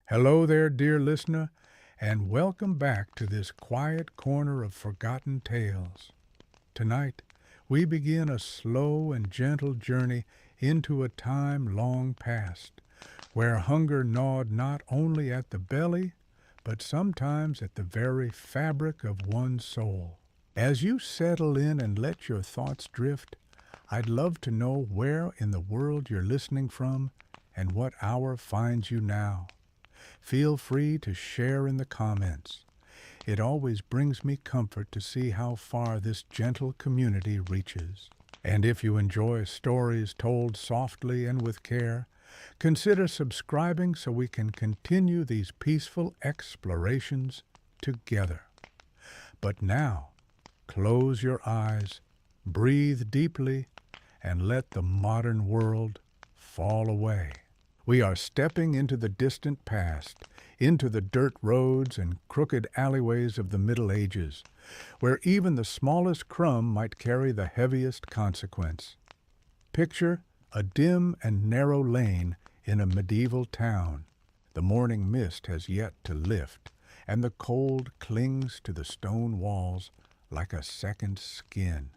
Hello there, dear listener, and welcome back to this quiet corner of forgotten tales. Tonight, we begin a slow and gentle journey into a time long past, where hunger gnawed not only at the belly, but sometimes at the very fabric of one's soul. As you settle in and let your thoughts drift, I'd love to know where in the world you're listening from and what hour finds you now. Feel free to share in the comments. It always brings me comfort to see how far this gentle community reaches. And if you enjoy stories told softly and with care, consider subscribing so we can continue these peaceful explorations together. But now, close your eyes, breathe deeply, and let the modern world fall away. We are stepping into the distant past, into the dirt roads and crooked alleyways of the Middle Ages, where even the smallest crumb might carry the heaviest consequence. Picture a dim and narrow lane in a medieval town. The morning mist has yet to lift, and the cold clings to the stone walls like a second skin.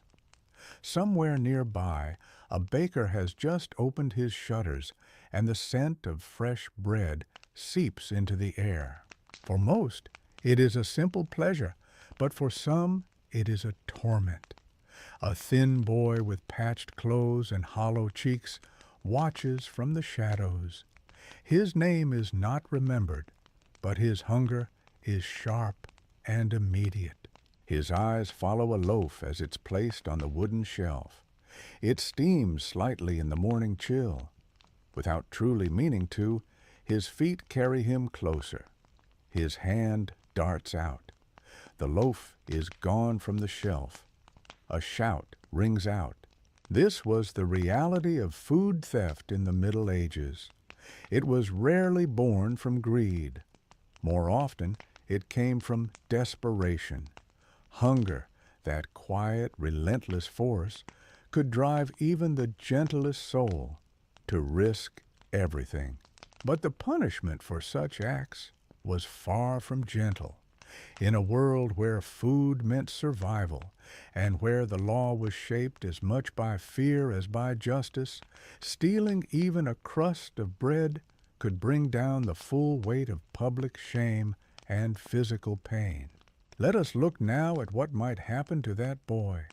Somewhere nearby, a baker has just opened his shutters, and the scent of fresh bread seeps into the air. For most, it is a simple pleasure, but for some, it is a torment. A thin boy with patched clothes and hollow cheeks watches from the shadows. His name is not remembered, but his hunger is sharp and immediate. His eyes follow a loaf as it's placed on the wooden shelf. It steams slightly in the morning chill. Without truly meaning to, his feet carry him closer. His hand darts out. The loaf is gone from the shelf. A shout rings out. This was the reality of food theft in the Middle Ages. It was rarely born from greed. More often, it came from desperation. Hunger, that quiet, relentless force, could drive even the gentlest soul to risk everything. But the punishment for such acts was far from gentle. In a world where food meant survival, and where the law was shaped as much by fear as by justice, stealing even a crust of bread could bring down the full weight of public shame and physical pain. Let us look now at what might happen to that boy.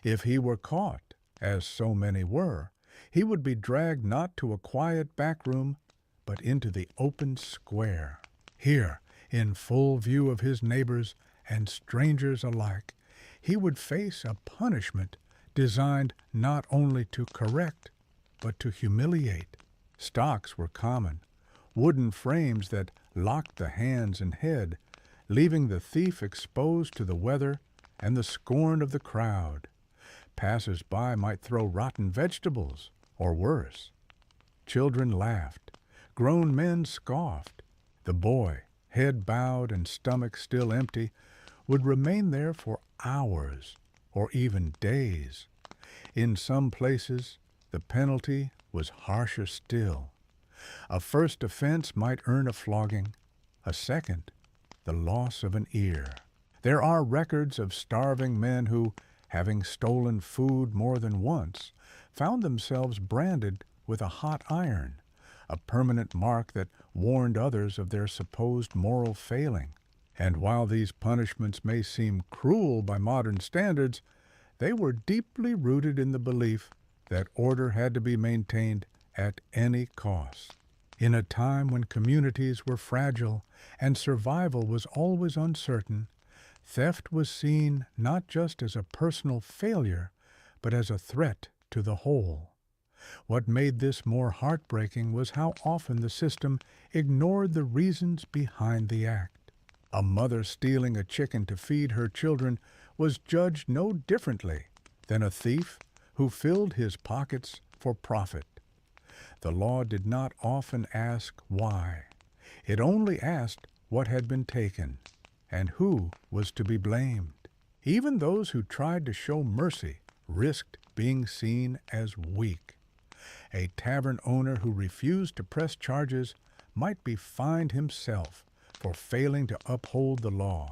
If he were caught, as so many were, he would be dragged not to a quiet back room, but into the open square. Here, in full view of his neighbors and strangers alike, he would face a punishment designed not only to correct, but to humiliate. Stocks were common, wooden frames that locked the hands and head, leaving the thief exposed to the weather and the scorn of the crowd. Passers-by might throw rotten vegetables, or worse. Children laughed. Grown men scoffed. The boy, head bowed and stomach still empty, would remain there for hours or even days. In some places, the penalty was harsher still. A first offense might earn a flogging, a second, the loss of an ear. There are records of starving men who, having stolen food more than once, found themselves branded with a hot iron, a permanent mark that warned others of their supposed moral failing. And while these punishments may seem cruel by modern standards, they were deeply rooted in the belief that order had to be maintained at any cost. In a time when communities were fragile and survival was always uncertain, theft was seen not just as a personal failure, but as a threat to the whole. What made this more heartbreaking was how often the system ignored the reasons behind the act. A mother stealing a chicken to feed her children was judged no differently than a thief who filled his pockets for profit. The law did not often ask why. It only asked what had been taken and who was to be blamed. Even those who tried to show mercy risked being seen as weak. A tavern owner who refused to press charges might be fined himself for failing to uphold the law.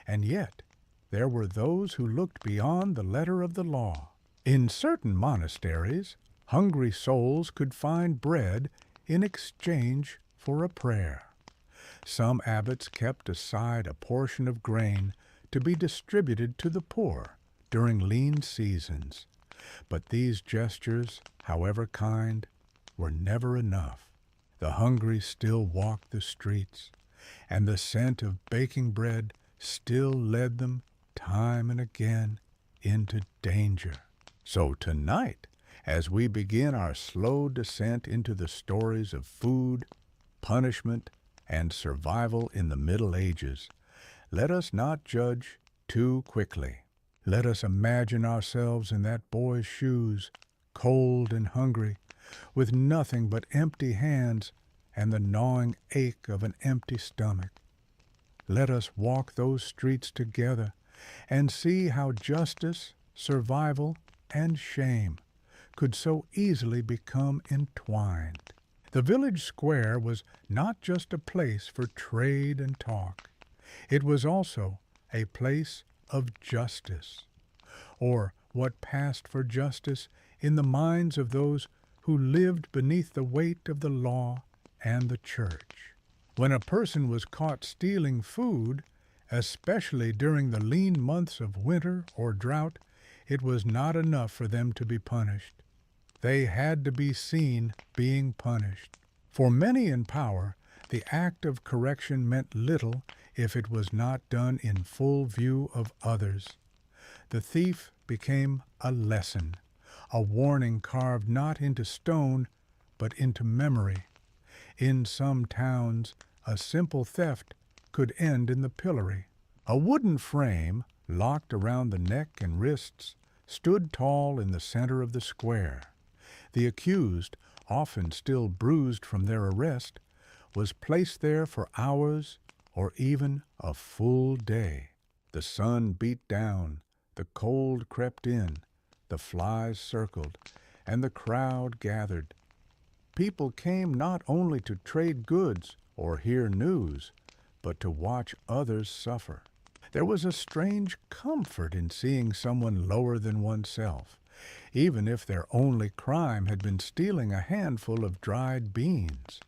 And yet there were those who looked beyond the letter of the law. In certain monasteries, hungry souls could find bread in exchange for a prayer. Some abbots kept aside a portion of grain to be distributed to the poor during lean seasons. But these gestures, however kind, were never enough. The hungry still walked the streets, and the scent of baking bread still led them time and again into danger. So tonight, as we begin our slow descent into the stories of food, punishment, and survival in the Middle Ages, let us not judge too quickly. Let us imagine ourselves in that boy's shoes, cold and hungry, with nothing but empty hands and the gnawing ache of an empty stomach. Let us walk those streets together and see how justice, survival, and shame could so easily become entwined. The village square was not just a place for trade and talk. It was also a place of justice, or what passed for justice in the minds of those who lived beneath the weight of the law and the church. When a person was caught stealing food, especially during the lean months of winter or drought, it was not enough for them to be punished. They had to be seen being punished. For many in power, the act of correction meant little if it was not done in full view of others. The thief became a lesson, a warning carved not into stone, but into memory. In some towns, a simple theft could end in the pillory. A wooden frame, locked around the neck and wrists, stood tall in the center of the square. The accused, often still bruised from their arrest, was placed there for hours or even a full day. The sun beat down, the cold crept in, the flies circled, and the crowd gathered. People came not only to trade goods or hear news, but to watch others suffer. There was a strange comfort in seeing someone lower than oneself, even if their only crime had been stealing a handful of dried beans.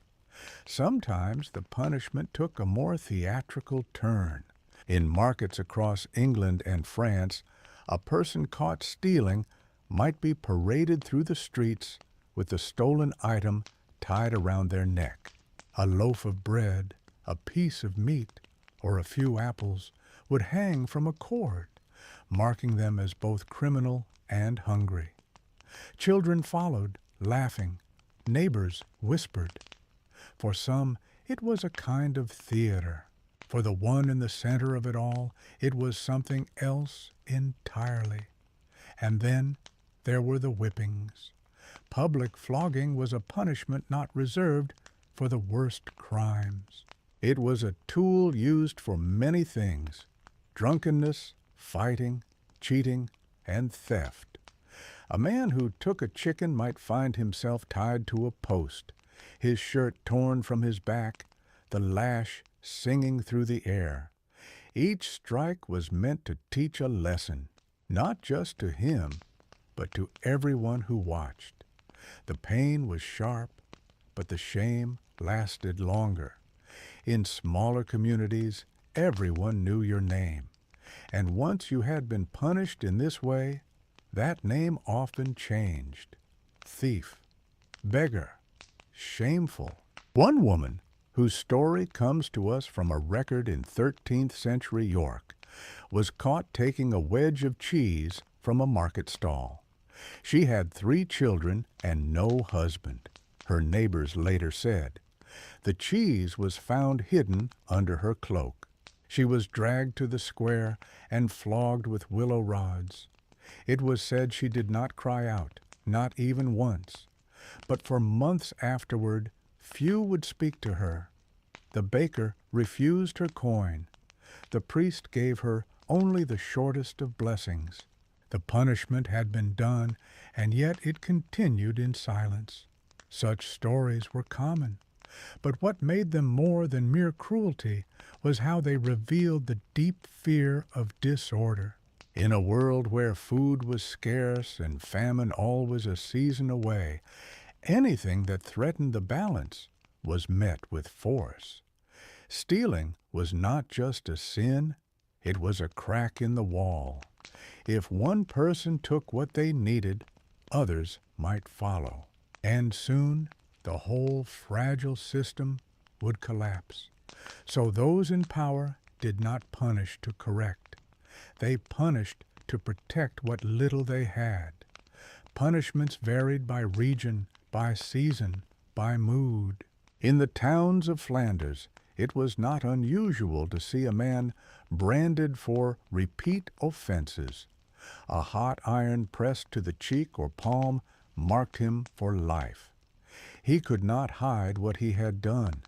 Sometimes the punishment took a more theatrical turn. In markets across England and France, a person caught stealing might be paraded through the streets with the stolen item tied around their neck. A loaf of bread, a piece of meat, or a few apples would hang from a cord, marking them as both criminal and hungry. Children followed, laughing. Neighbors whispered. For some, it was a kind of theater. For the one in the center of it all, it was something else entirely. And then there were the whippings. Public flogging was a punishment not reserved for the worst crimes. It was a tool used for many things: drunkenness, fighting, cheating, and theft. A man who took a chicken might find himself tied to a post, his shirt torn from his back, the lash singing through the air. Each strike was meant to teach a lesson, not just to him, but to everyone who watched. The pain was sharp, but the shame lasted longer. In smaller communities, everyone knew your name. And once you had been punished in this way, that name often changed. Thief, beggar, shameful. One woman, whose story comes to us from a record in 13th century York, was caught taking a wedge of cheese from a market stall. She had 3 children and no husband, her neighbors later said. The cheese was found hidden under her cloak. She was dragged to the square and flogged with willow rods. It was said she did not cry out, not even once. But for months afterward, few would speak to her. The baker refused her coin. The priest gave her only the shortest of blessings. The punishment had been done, and yet it continued in silence. Such stories were common. But what made them more than mere cruelty was how they revealed the deep fear of disorder. In a world where food was scarce and famine always a season away, anything that threatened the balance was met with force. Stealing was not just a sin, it was a crack in the wall. If one person took what they needed, others might follow. And soon the whole fragile system would collapse. So those in power did not punish to correct. They punished to protect what little they had. Punishments varied by region, by season, by mood. In the towns of Flanders, it was not unusual to see a man branded for repeat offenses. A hot iron pressed to the cheek or palm marked him for life. He could not hide what he had done.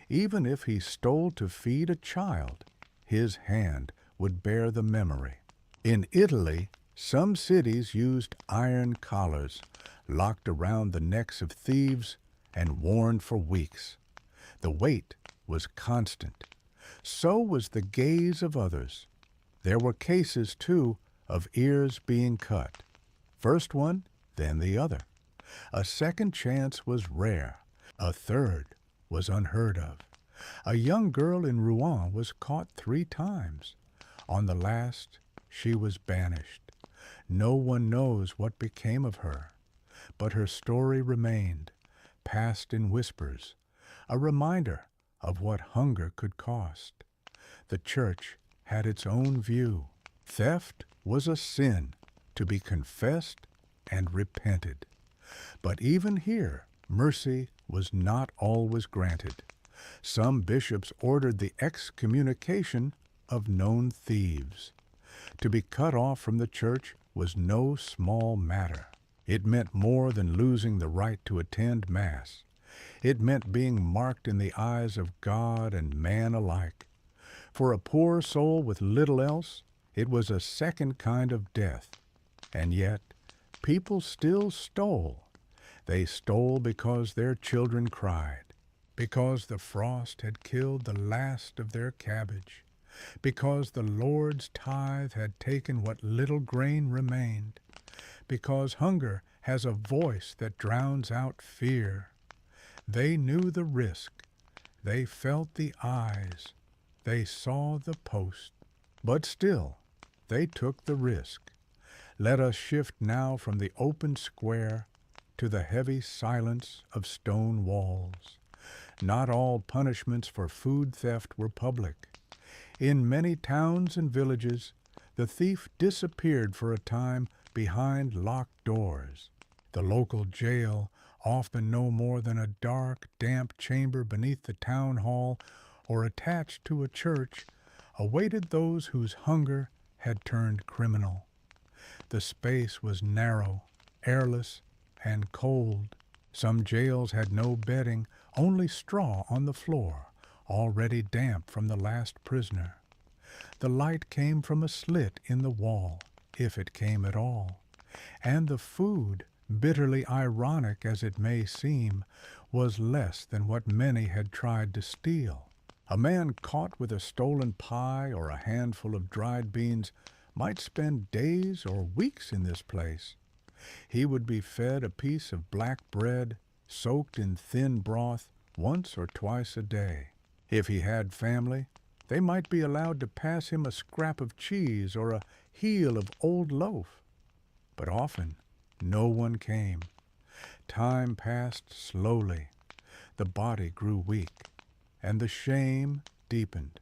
Even if he stole to feed a child, his hand would bear the memory. In Italy, some cities used iron collars, locked around the necks of thieves and worn for weeks. The weight was constant. So was the gaze of others. There were cases, too, of ears being cut. First one, then the other. A second chance was rare. A third was unheard of. A young girl in Rouen was caught 3 times. On the last, she was banished. No one knows what became of her. But her story remained, passed in whispers, a reminder of what hunger could cost. The church had its own view. Theft was a sin to be confessed and repented. But even here, mercy was not always granted. Some bishops ordered the excommunication of known thieves. To be cut off from the church was no small matter. It meant more than losing the right to attend Mass. It meant being marked in the eyes of God and man alike. For a poor soul with little else, it was a second kind of death. And yet, people still stole. They stole because their children cried, because the frost had killed the last of their cabbage, because the Lord's tithe had taken what little grain remained, because hunger has a voice that drowns out fear. They knew the risk. They felt the eyes. They saw the post. But still, they took the risk. Let us shift now from the open square to the heavy silence of stone walls. Not all punishments for food theft were public. In many towns and villages, the thief disappeared for a time behind locked doors. The local jail, often no more than a dark, damp chamber beneath the town hall or attached to a church, awaited those whose hunger had turned criminal. The space was narrow, airless, and cold. Some jails had no bedding, only straw on the floor, already damp from the last prisoner. The light came from a slit in the wall, if it came at all, and the food, bitterly ironic as it may seem, was less than what many had tried to steal. A man caught with a stolen pie or a handful of dried beans might spend days or weeks in this place. He would be fed a piece of black bread soaked in thin broth once or twice a day. If he had family, they might be allowed to pass him a scrap of cheese or a heel of old loaf. But often no one came. Time passed slowly. The body grew weak, and the shame deepened.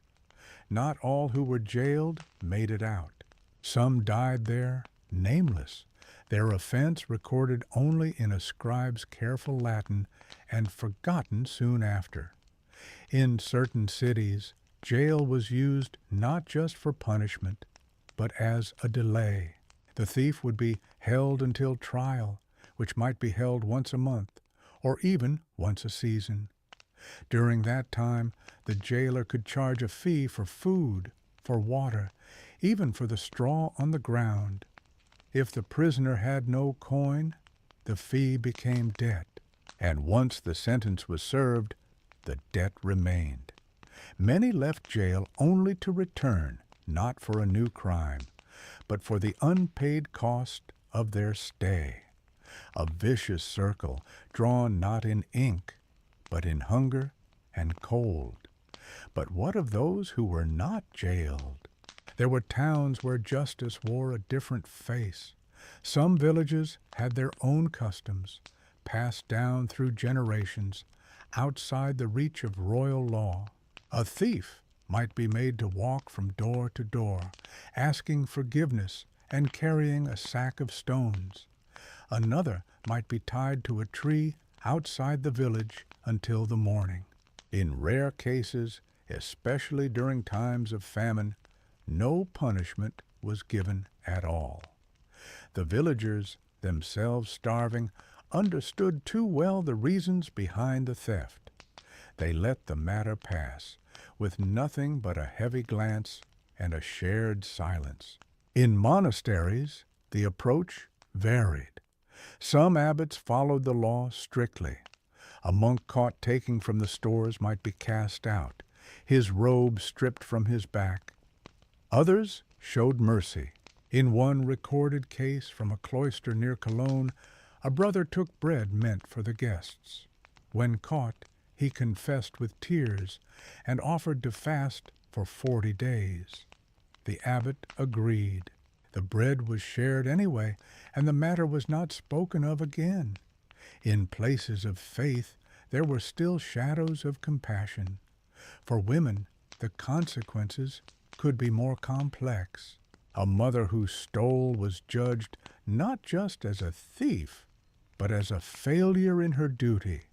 Not all who were jailed made it out. Some died there, nameless, their offense recorded only in a scribe's careful Latin and forgotten soon after. In certain cities, jail was used not just for punishment, but as a delay. The thief would be held until trial, which might be held once a month, or even once a season. During that time, the jailer could charge a fee for food, for water, even for the straw on the ground. If the prisoner had no coin, the fee became debt, and once the sentence was served, the debt remained. Many left jail only to return, not for a new crime, but for the unpaid cost of their stay. A vicious circle drawn not in ink, but in hunger and cold. But what of those who were not jailed? There were towns where justice wore a different face. Some villages had their own customs, passed down through generations, outside the reach of royal law. A thief might be made to walk from door to door, asking forgiveness and carrying a sack of stones. Another might be tied to a tree outside the village until the morning. In rare cases, especially during times of famine, no punishment was given at all. The villagers, themselves starving, understood too well the reasons behind the theft. They let the matter pass, with nothing but a heavy glance and a shared silence. In monasteries, the approach varied. Some abbots followed the law strictly. A monk caught taking from the stores might be cast out, his robe stripped from his back. Others showed mercy. In one recorded case from a cloister near Cologne, a brother took bread meant for the guests. When caught, he confessed with tears and offered to fast for 40 days. The abbot agreed. The bread was shared anyway, and the matter was not spoken of again. In places of faith, there were still shadows of compassion. For women, the consequences could be more complex. A mother who stole was judged not just as a thief, but as a failure in her duty.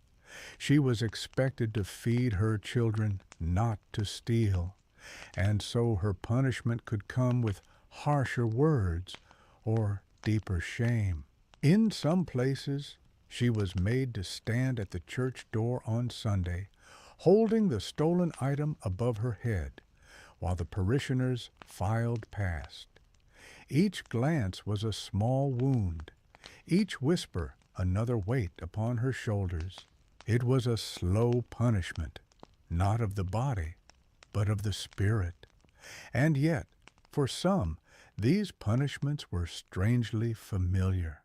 She was expected to feed her children, not to steal, and so her punishment could come with harsher words or deeper shame. In some places, she was made to stand at the church door on Sunday, holding the stolen item above her head, while the parishioners filed past. Each glance was a small wound, each whisper another weight upon her shoulders. It was a slow punishment, not of the body, but of the spirit. And yet, for some, these punishments were strangely familiar.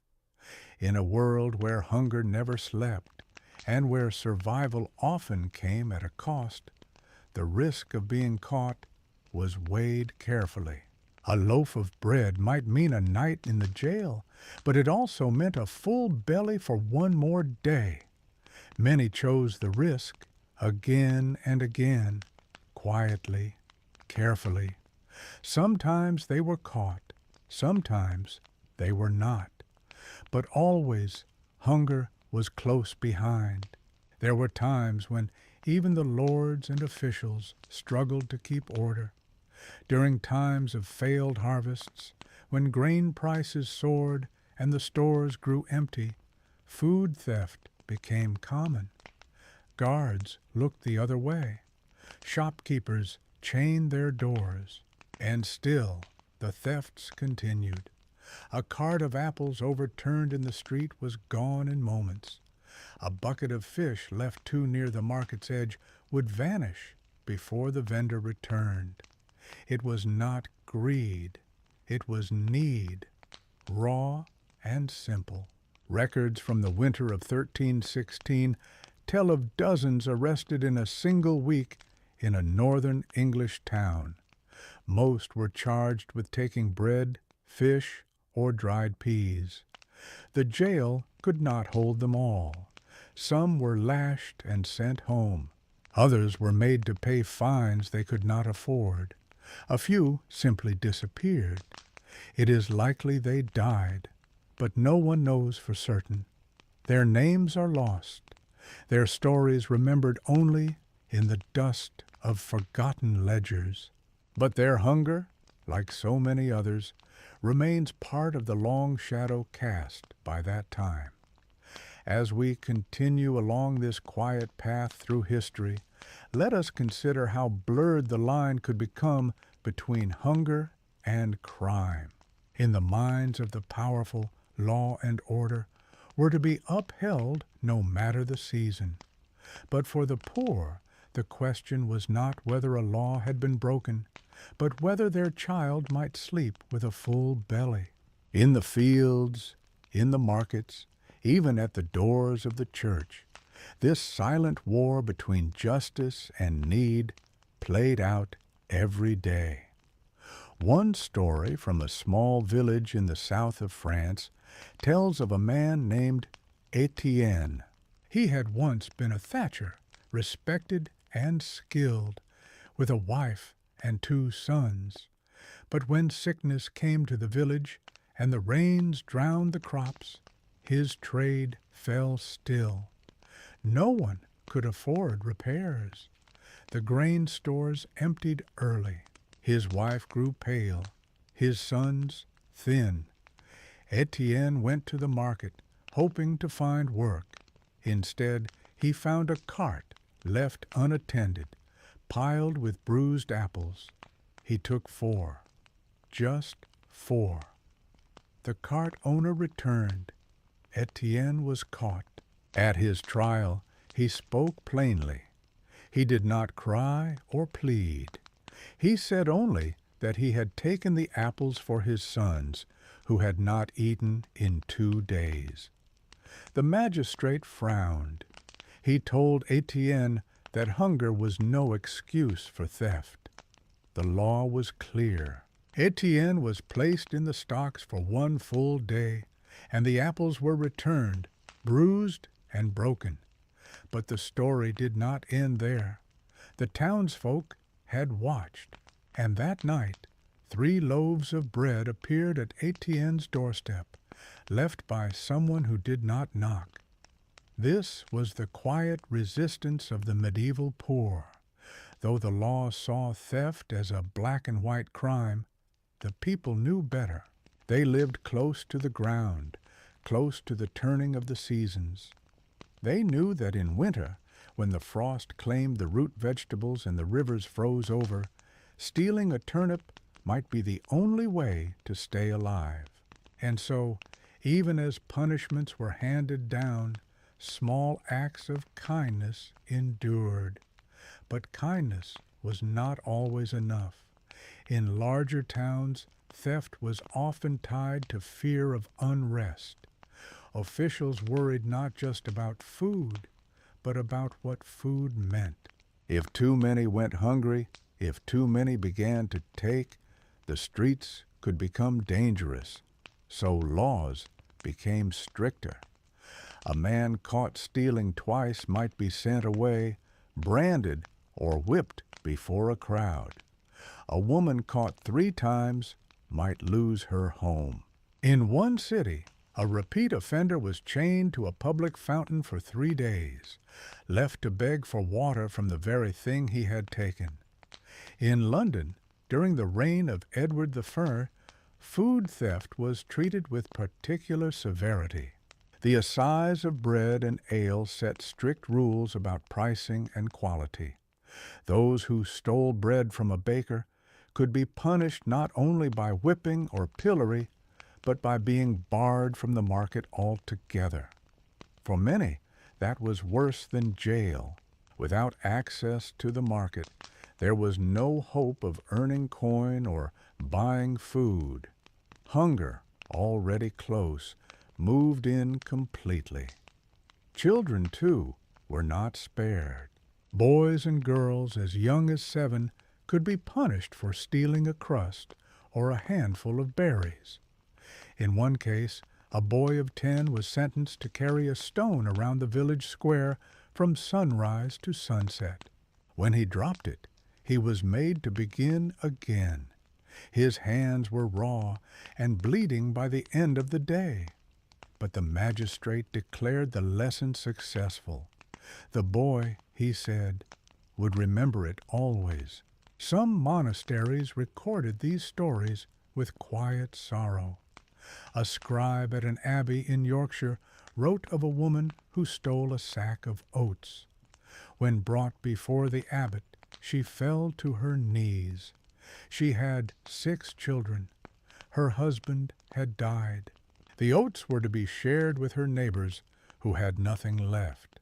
In a world where hunger never slept, and where survival often came at a cost, the risk of being caught was weighed carefully. A loaf of bread might mean a night in the jail, but it also meant a full belly for one more day. Many chose the risk again and again, quietly, carefully. Sometimes they were caught, sometimes they were not. But always hunger was close behind. There were times when even the lords and officials struggled to keep order. During times of failed harvests, when grain prices soared and the stores grew empty, food theft became common. Guards looked the other way. Shopkeepers chained their doors. And still the thefts continued. A cart of apples overturned in the street was gone in moments. A bucket of fish left too near the market's edge would vanish before the vendor returned. It was not greed, it was need, raw and simple. Records from the winter of 1316 tell of dozens arrested in a single week in a northern English town. Most were charged with taking bread, fish, or dried peas. The jail could not hold them all. Some were lashed and sent home. Others were made to pay fines they could not afford. A few simply disappeared. It is likely they died, but no one knows for certain. Their names are lost, their stories remembered only in the dust of forgotten ledgers. But their hunger, like so many others, remains part of the long shadow cast by that time. As we continue along this quiet path through history, let us consider how blurred the line could become between hunger and crime. In the minds of the powerful, law and order were to be upheld no matter the season. But for the poor, The question was not whether a law had been broken, but whether their child might sleep with a full belly. In the fields, in the markets, even at the doors of the church, this silent war between justice and need played out every day. One story from a small village in the south of France tells of a man named Etienne. He had once been a thatcher, respected and skilled, with a wife and 2 sons. But when sickness came to the village and the rains drowned the crops, his trade fell still. No one could afford repairs. The grain stores emptied early. His wife grew pale, his sons thin. Etienne went to the market, hoping to find work. Instead, he found a cart left unattended, piled with bruised apples. He took 4, just 4. The cart owner returned. Etienne was caught. At his trial, he spoke plainly. He did not cry or plead. He said only that he had taken the apples for his sons, who had not eaten in 2 days. The magistrate frowned. He told Etienne that hunger was no excuse for theft. The law was clear. Etienne was placed in the stocks for 1 full day, and the apples were returned, bruised and broken. But the story did not end there. The townsfolk had watched, and that night 3 loaves of bread appeared at Etienne's doorstep, left by someone who did not knock. This was the quiet resistance of the medieval poor. Though the law saw theft as a black and white crime, the people knew better. They lived close to the ground, close to the turning of the seasons. They knew that in winter, when the frost claimed the root vegetables and the rivers froze over, stealing a turnip might be the only way to stay alive. And so, even as punishments were handed down, small acts of kindness endured. But kindness was not always enough. In larger towns, theft was often tied to fear of unrest. Officials worried not just about food, but about what food meant. If too many went hungry, if too many began to take, the streets could become dangerous. So laws became stricter. A man caught stealing twice might be sent away, branded or whipped before a crowd. A woman caught 3 times might lose her home. In one city, a repeat offender was chained to a public fountain for 3 days, left to beg for water from the very thing he had taken. In London, during the reign of Edward the Fir, food theft was treated with particular severity. The assize of bread and ale set strict rules about pricing and quality. Those who stole bread from a baker could be punished not only by whipping or pillory, but by being barred from the market altogether. For many, that was worse than jail. Without access to the market, there was no hope of earning coin or buying food. Hunger, already close, moved in completely. Children, too, were not spared. Boys and girls as young as 7 could be punished for stealing a crust or a handful of berries. In one case, a boy of 10 was sentenced to carry a stone around the village square from sunrise to sunset. When he dropped it, he was made to begin again. His hands were raw and bleeding by the end of the day. But the magistrate declared the lesson successful. The boy, he said, would remember it always. Some monasteries recorded these stories with quiet sorrow. A scribe at an abbey in Yorkshire wrote of a woman who stole a sack of oats. When brought before the abbot, she fell to her knees. She had 6 children. Her husband had died. The oats were to be shared with her neighbors who had nothing left.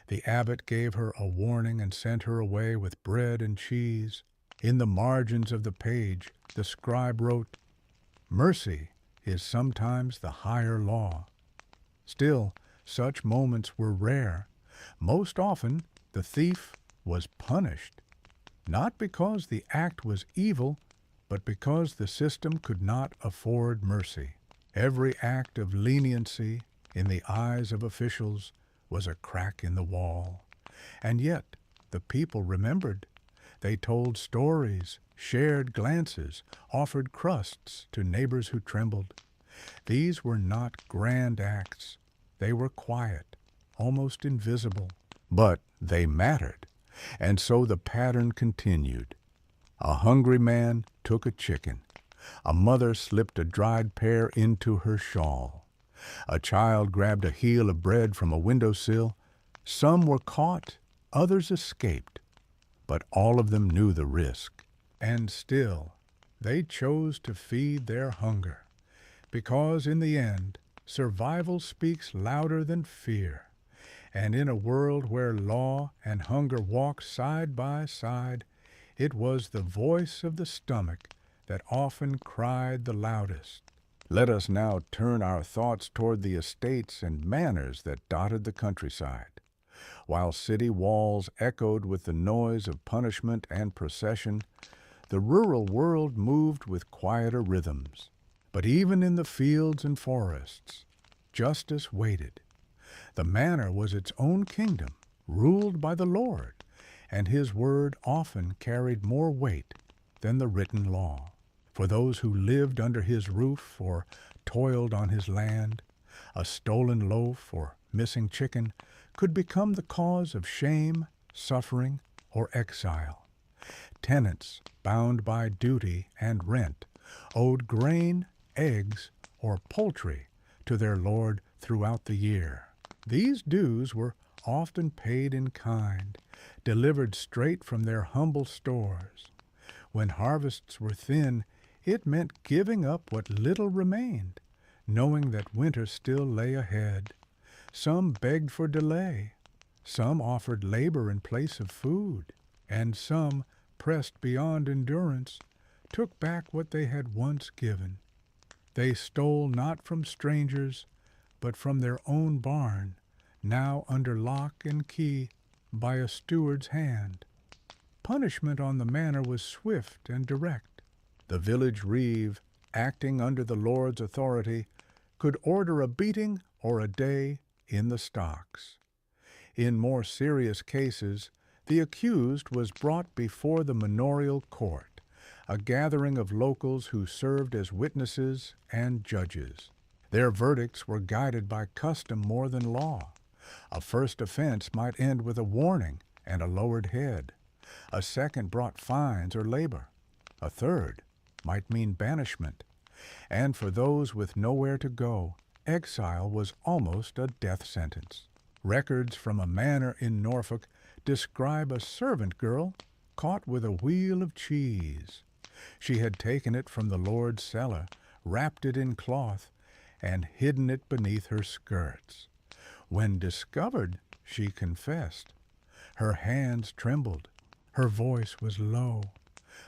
The abbot gave her a warning and sent her away with bread and cheese. In the margins of the page, the scribe wrote, "Mercy is sometimes the higher law." Still, such moments were rare. Most often, the thief was punished, not because the act was evil, but because the system could not afford mercy. Every act of leniency in the eyes of officials was a crack in the wall. And yet the people remembered. They told stories, shared glances, offered crusts to neighbors who trembled. These were not grand acts. They were quiet, almost invisible. But they mattered, and so the pattern continued. A hungry man took a chicken. A mother slipped a dried pear into her shawl. A child grabbed a heel of bread from a windowsill. Some were caught, others escaped, but all of them knew the risk. And still, they chose to feed their hunger, because in the end, survival speaks louder than fear. And in a world where law and hunger walk side by side, it was the voice of the stomach that often cried the loudest. Let us now turn our thoughts toward the estates and manors that dotted the countryside. While city walls echoed with the noise of punishment and procession, the rural world moved with quieter rhythms. But even in the fields and forests, justice waited. The manor was its own kingdom, ruled by the Lord, and his word often carried more weight than the written law. For those who lived under his roof or toiled on his land, a stolen loaf or missing chicken could become the cause of shame, suffering, or exile. Tenants, bound by duty and rent, owed grain, eggs, or poultry to their lord throughout the year. These dues were often paid in kind, delivered straight from their humble stores. When harvests were thin, it meant giving up what little remained, knowing that winter still lay ahead. Some begged for delay, some offered labor in place of food, and some, pressed beyond endurance, took back what they had once given. They stole not from strangers, but from their own barn, now under lock and key by a steward's hand. Punishment on the manor was swift and direct. The village reeve, acting under the Lord's authority, could order a beating or a day in the stocks. In more serious cases, the accused was brought before the manorial court, a gathering of locals who served as witnesses and judges. Their verdicts were guided by custom more than law. A first offense might end with a warning and a lowered head. A second brought fines or labor. A third might mean banishment. And for those with nowhere to go, exile was almost a death sentence. Records from a manor in Norfolk describe a servant girl caught with a wheel of cheese. She had taken it from the Lord's cellar, wrapped it in cloth, and hidden it beneath her skirts. When discovered, she confessed. Her hands trembled. Her voice was low.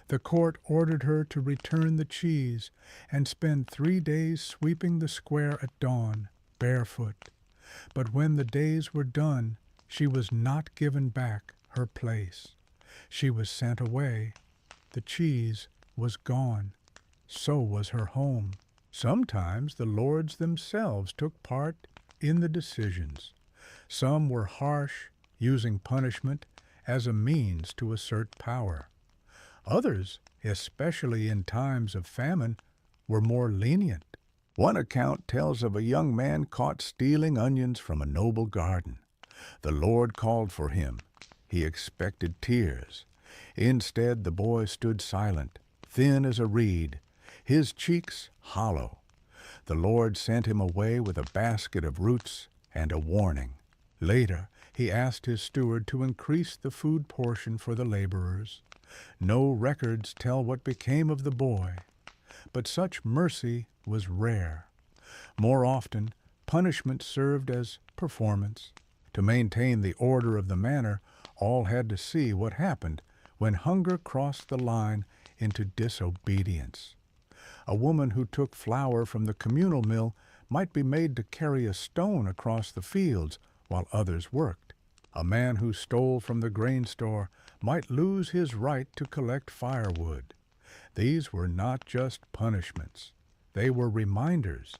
The court ordered her to return the cheese and spend 3 days sweeping the square at dawn, barefoot. But when the days were done, she was not given back her place. She was sent away. The cheese was gone. So was her home. Sometimes the lords themselves took part in the decisions. Some were harsh, using punishment as a means to assert power. Others, especially in times of famine, were more lenient. One account tells of a young man caught stealing onions from a noble garden. The Lord called for him. He expected tears. Instead, the boy stood silent, thin as a reed, his cheeks hollow. The Lord sent him away with a basket of roots and a warning. Later, he asked his steward to increase the food portion for the laborers. No records tell what became of the boy, but such mercy was rare. More often, punishment served as performance. To maintain the order of the manor, all had to see what happened when hunger crossed the line into disobedience. A woman who took flour from the communal mill might be made to carry a stone across the fields while others worked. A man who stole from the grain store might lose his right to collect firewood. These were not just punishments. They were reminders.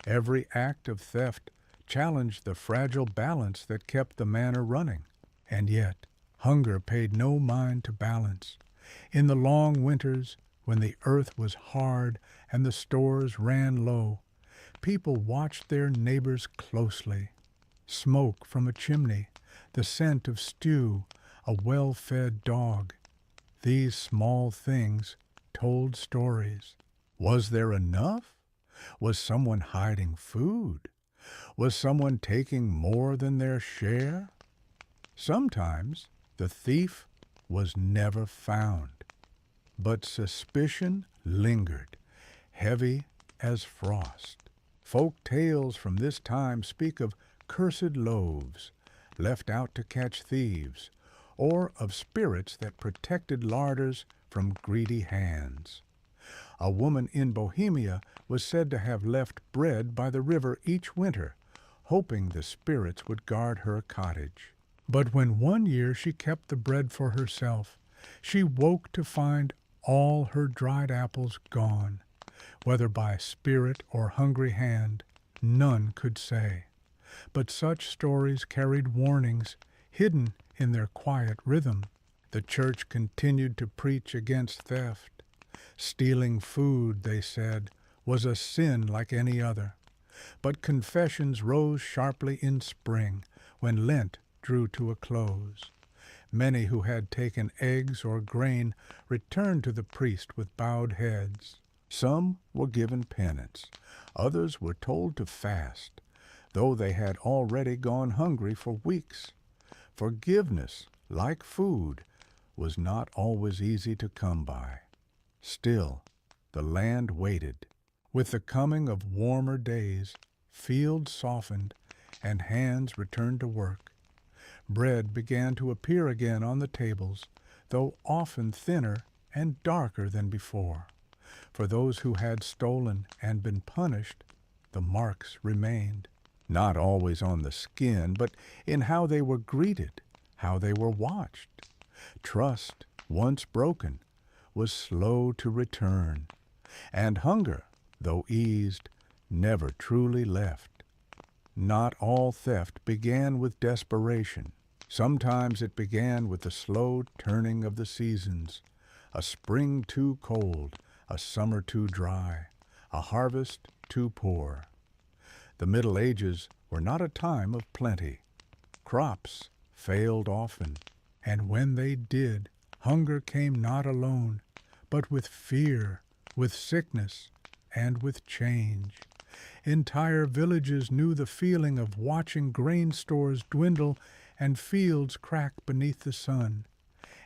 Every act of theft challenged the fragile balance that kept the manor running. And yet, hunger paid no mind to balance. In the long winters, when the earth was hard and the stores ran low, people watched their neighbors closely. Smoke from a chimney, the scent of stew, a well-fed dog. These small things told stories. Was there enough? Was someone hiding food? Was someone taking more than their share? Sometimes the thief was never found, but suspicion lingered, heavy as frost. Folk tales from this time speak of cursed loaves, left out to catch thieves, or of spirits that protected larders from greedy hands. A woman in Bohemia was said to have left bread by the river each winter, hoping the spirits would guard her cottage. But when one year she kept the bread for herself, she woke to find all her dried apples gone. Whether by spirit or hungry hand, none could say. But such stories carried warnings hidden in their quiet rhythm. The church continued to preach against theft. Stealing food, they said, was a sin like any other. But confessions rose sharply in spring, when Lent drew to a close. Many who had taken eggs or grain returned to the priest with bowed heads. Some were given penance. Others were told to fast, though they had already gone hungry for weeks. Forgiveness, like food, was not always easy to come by. Still, the land waited. With the coming of warmer days, fields softened and hands returned to work. Bread began to appear again on the tables, though often thinner and darker than before. For those who had stolen and been punished, the marks remained, not always on the skin, but in how they were greeted, how they were watched. Trust, once broken, was slow to return, and hunger, though eased, never truly left. Not all theft began with desperation. Sometimes it began with the slow turning of the seasons, a spring too cold, a summer too dry, a harvest too poor. The Middle Ages were not a time of plenty. Crops failed often, and when they did, hunger came not alone, but with fear, with sickness, and with change. Entire villages knew the feeling of watching grain stores dwindle and fields crack beneath the sun.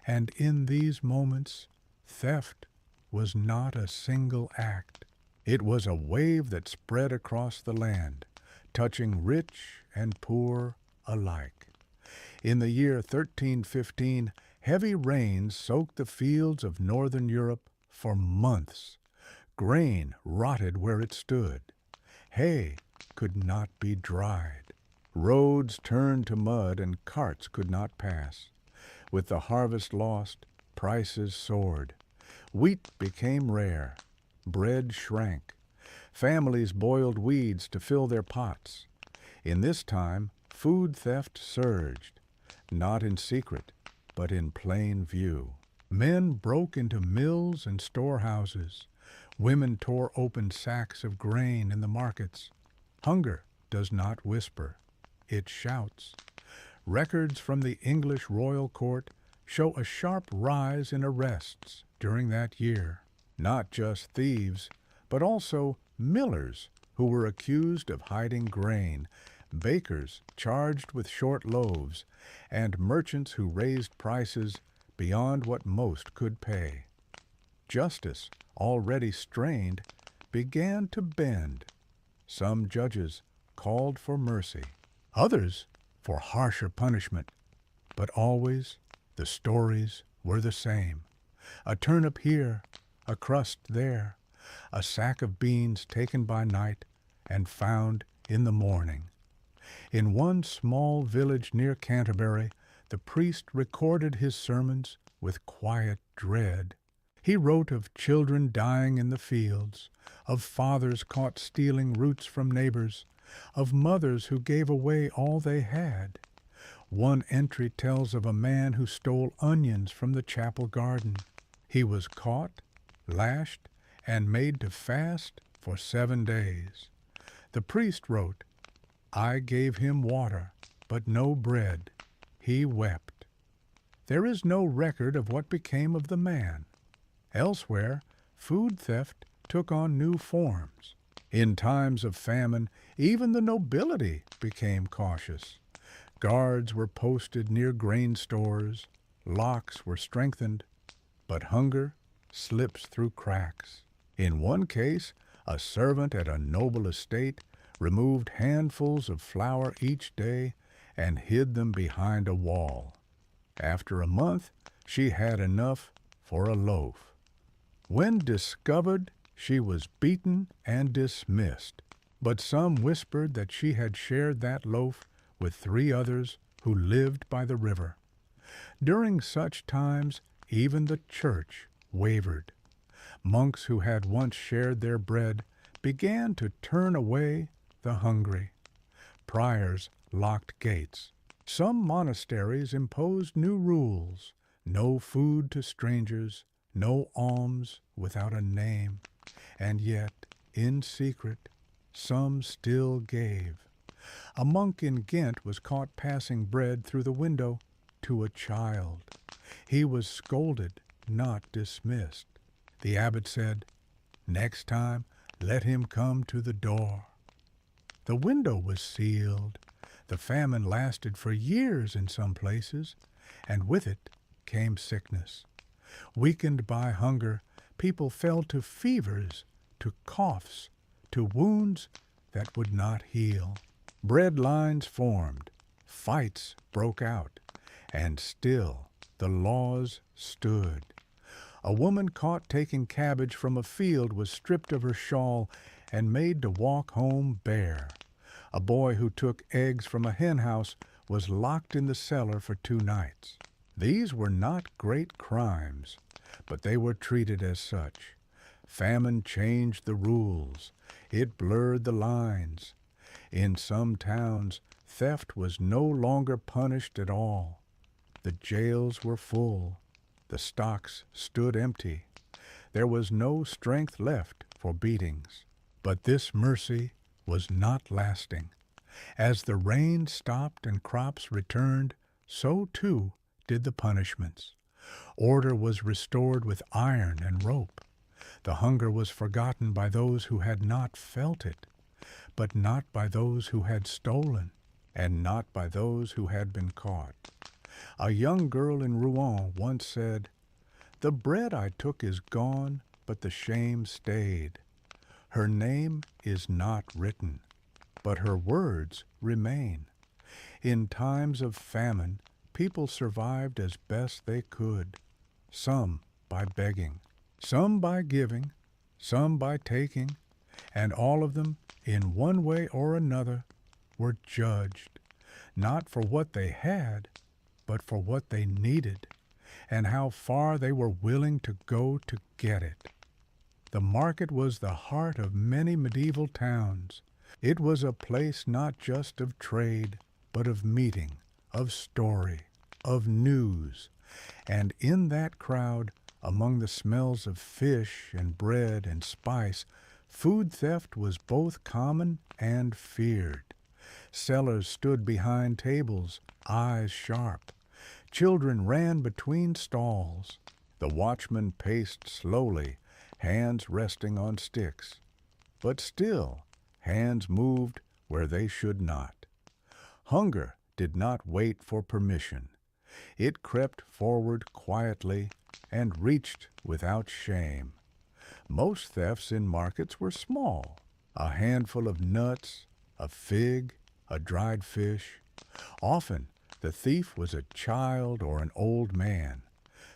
And in these moments, theft was not a single act. It was a wave that spread across the land, touching rich and poor alike. In the year 1315, heavy rains soaked the fields of northern Europe for months. Grain rotted where it stood. Hay could not be dried. Roads turned to mud and carts could not pass. With the harvest lost, prices soared. Wheat became rare. Bread shrank. Families boiled weeds to fill their pots. In this time, food theft surged, not in secret, but in plain view. Men broke into mills and storehouses. Women tore open sacks of grain in the markets. Hunger does not whisper. It shouts. Records from the English royal court show a sharp rise in arrests during that year. Not just thieves, but also millers who were accused of hiding grain, bakers charged with short loaves, and merchants who raised prices beyond what most could pay. Justice, already strained, began to bend. Some judges called for mercy. Others for harsher punishment, but always the stories were the same. A turnip here, a crust there, a sack of beans taken by night and found in the morning. In one small village near Canterbury, the priest recorded his sermons with quiet dread. He wrote of children dying in the fields, of fathers caught stealing roots from neighbors, of mothers who gave away all they had. One entry tells of a man who stole onions from the chapel garden. He was caught, lashed, and made to fast for 7 days. The priest wrote, "I gave him water, but no bread. He wept." There is no record of what became of the man. Elsewhere, food theft took on new forms. In times of famine, even the nobility became cautious. Guards were posted near grain stores, locks were strengthened, but hunger slips through cracks. In one case, a servant at a noble estate removed handfuls of flour each day and hid them behind a wall. After a month, she had enough for a loaf. When discovered, she was beaten and dismissed, but some whispered that she had shared that loaf with 3 others who lived by the river. During such times, even the church wavered. Monks who had once shared their bread began to turn away the hungry. Priors locked gates. Some monasteries imposed new rules: no food to strangers, no alms without a name. And yet, in secret, some still gave. A monk in Ghent was caught passing bread through the window to a child. He was scolded, not dismissed. The abbot said, "Next time, let him come to the door." The window was sealed. The famine lasted for years in some places, and with it came sickness. Weakened by hunger, people fell to fevers, to coughs, to wounds that would not heal. Bread lines formed, fights broke out, and still the laws stood. A woman caught taking cabbage from a field was stripped of her shawl and made to walk home bare. A boy who took eggs from a hen house was locked in the cellar for 2 nights. These were not great crimes, but they were treated as such. Famine changed the rules. It blurred the lines. In some towns, theft was no longer punished at all. The jails were full. The stocks stood empty. There was no strength left for beatings. But this mercy was not lasting. As the rain stopped and crops returned, so too did the punishments. Order was restored with iron and rope. The hunger was forgotten by those who had not felt it, but not by those who had stolen, and not by those who had been caught. A young girl in Rouen once said, "The bread I took is gone, but the shame stayed. Her name is not written, but her words remain." In times of famine, people survived as best they could, some by begging, some by giving, some by taking, and all of them, in one way or another, were judged, not for what they had, but for what they needed, and how far they were willing to go to get it. The market was the heart of many medieval towns. It was a place not just of trade, but of meeting, of story, of news. And in that crowd, among the smells of fish and bread and spice, food theft was both common and feared. Sellers stood behind tables, eyes sharp. Children ran between stalls. The watchman paced slowly, hands resting on sticks. But still, hands moved where they should not. Hunger did not wait for permission. It crept forward quietly and reached without shame. Most thefts in markets were small: a handful of nuts, a fig, a dried fish, Often the thief was a child or an old man,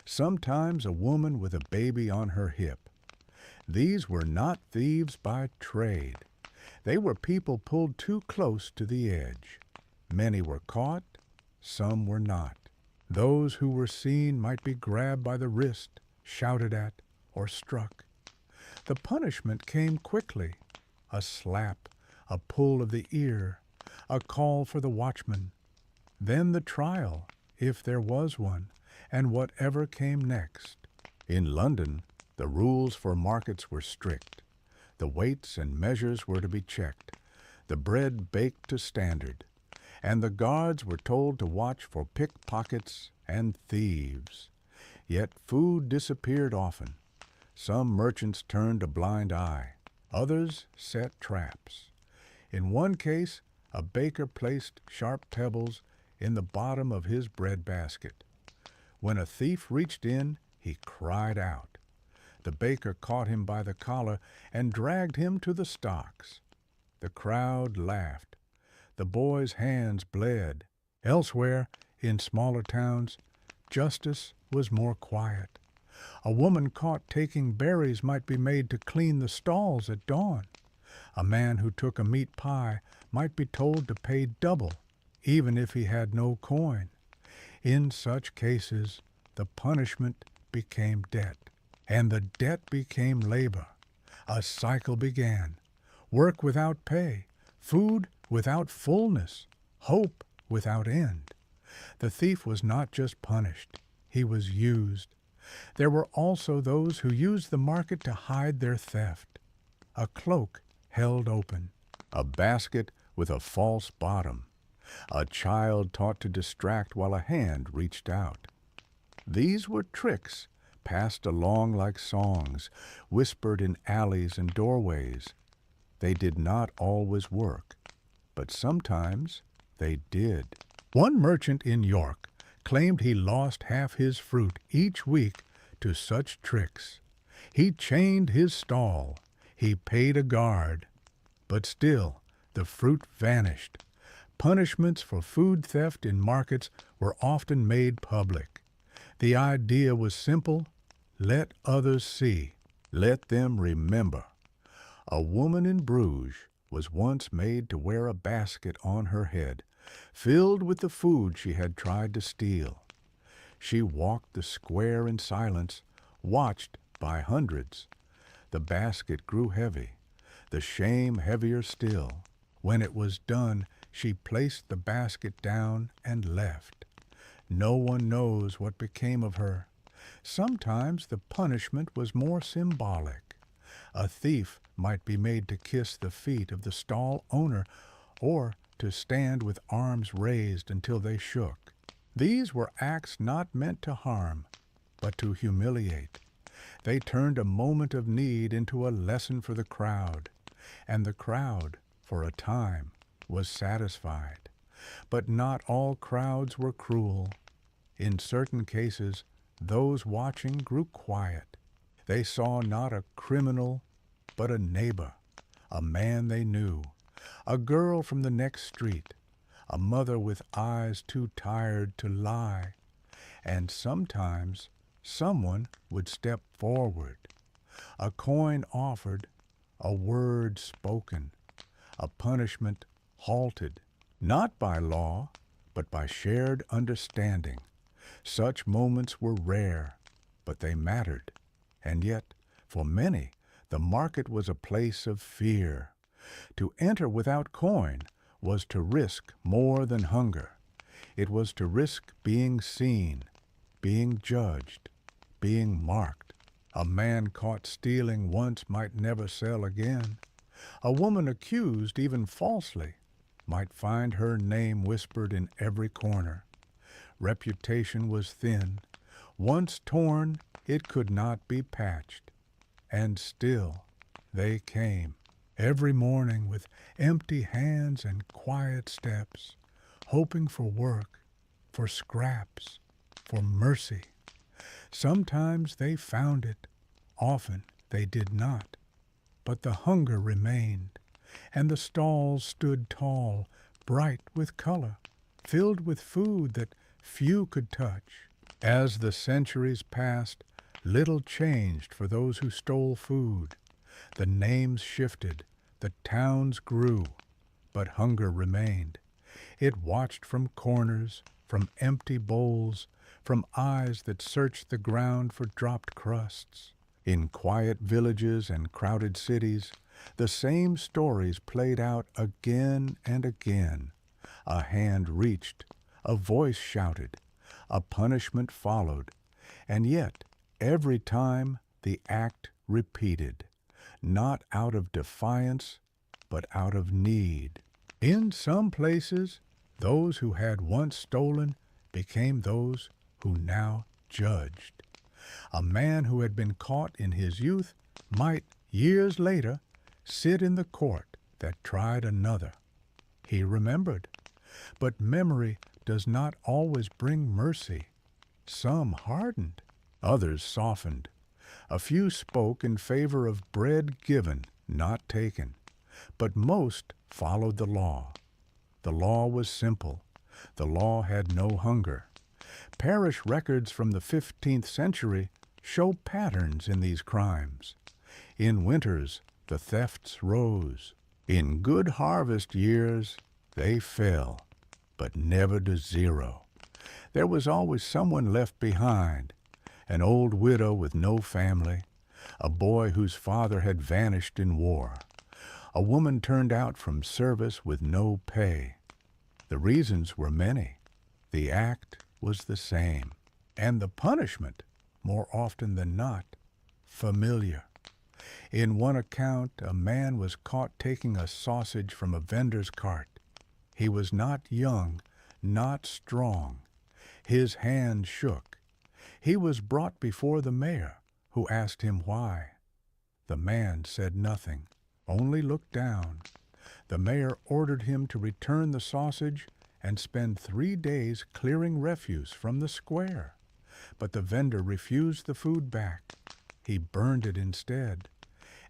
sometimes a woman with a baby on her hip. These were not thieves by trade. They were people pulled too close to the edge. Many were caught, some were not. Those who were seen might be grabbed by the wrist, shouted at, or struck. The punishment came quickly: a slap, a pull of the ear, a call for the watchman. Then the trial, if there was one, and whatever came next. In London, the rules for markets were strict. The weights and measures were to be checked, the bread baked to standard, and the guards were told to watch for pickpockets and thieves. Yet food disappeared often. Some merchants turned a blind eye. Others set traps. In one case, a baker placed sharp pebbles in the bottom of his bread basket. When a thief reached in, he cried out. The baker caught him by the collar and dragged him to the stocks. The crowd laughed. The boy's hands bled. Elsewhere, in smaller towns, justice was more quiet. A woman caught taking berries might be made to clean the stalls at dawn. A man who took a meat pie might be told to pay double, even if he had no coin. In such cases, the punishment became debt, and the debt became labor. A cycle began: work without pay, food without fullness, hope without end. The thief was not just punished, he was used. There were also those who used the market to hide their theft. A cloak held open, a basket with a false bottom, a child taught to distract while a hand reached out. These were tricks passed along like songs, whispered in alleys and doorways. They did not always work, but sometimes they did. One merchant in York claimed he lost half his fruit each week to such tricks. He chained his stall, he paid a guard, but still the fruit vanished. Punishments for food theft in markets were often made public. The idea was simple: let others see, let them remember. A woman in Bruges was once made to wear a basket on her head, filled with the food she had tried to steal. She walked the square in silence, watched by hundreds. The basket grew heavy, the shame heavier still. When it was done, she placed the basket down and left. No one knows what became of her. Sometimes the punishment was more symbolic. A thief might be made to kiss the feet of the stall owner, or to stand with arms raised until they shook. These were acts not meant to harm, but to humiliate. They turned a moment of need into a lesson for the crowd, and the crowd, for a time, was satisfied. But not all crowds were cruel. In certain cases, those watching grew quiet. They saw not a criminal, but a neighbor, a man they knew, a girl from the next street, a mother with eyes too tired to lie. And sometimes someone would step forward. A coin offered, a word spoken, a punishment halted, not by law, but by shared understanding. Such moments were rare, but they mattered. And yet, for many, the market was a place of fear. To enter without coin was to risk more than hunger. It was to risk being seen, being judged, being marked. A man caught stealing once might never sell again. A woman accused, even falsely, might find her name whispered in every corner. Reputation was thin. Once torn, it could not be patched. And still they came, every morning with empty hands and quiet steps, hoping for work, for scraps, for mercy. Sometimes they found it, often they did not. But the hunger remained, and the stalls stood tall, bright with color, filled with food that few could touch. As the centuries passed, little changed for those who stole food. The names shifted, the towns grew, but hunger remained. It watched from corners, from empty bowls, from eyes that searched the ground for dropped crusts. In quiet villages and crowded cities, the same stories played out again and again. A hand reached, a voice shouted, a punishment followed, and yet every time the act repeated, not out of defiance, but out of need. In some places, those who had once stolen became those who now judged. A man who had been caught in his youth might, years later, sit in the court that tried another. He remembered, but memory does not always bring mercy. Some hardened, others softened. A few spoke in favor of bread given, not taken, but most followed the law. The law was simple. The law had no hunger. Parish records from the 15th century show patterns in these crimes. In winters, the thefts rose. In good harvest years, they fell, but never to zero. There was always someone left behind, an old widow with no family, a boy whose father had vanished in war, a woman turned out from service with no pay. The reasons were many. The act was the same, and the punishment, more often than not, familiar. In one account, a man was caught taking a sausage from a vendor's cart. He was not young, not strong. His hand shook. He was brought before the mayor, who asked him why. The man said nothing, only looked down. The mayor ordered him to return the sausage and spend 3 days clearing refuse from the square. But the vendor refused the food back. He burned it instead,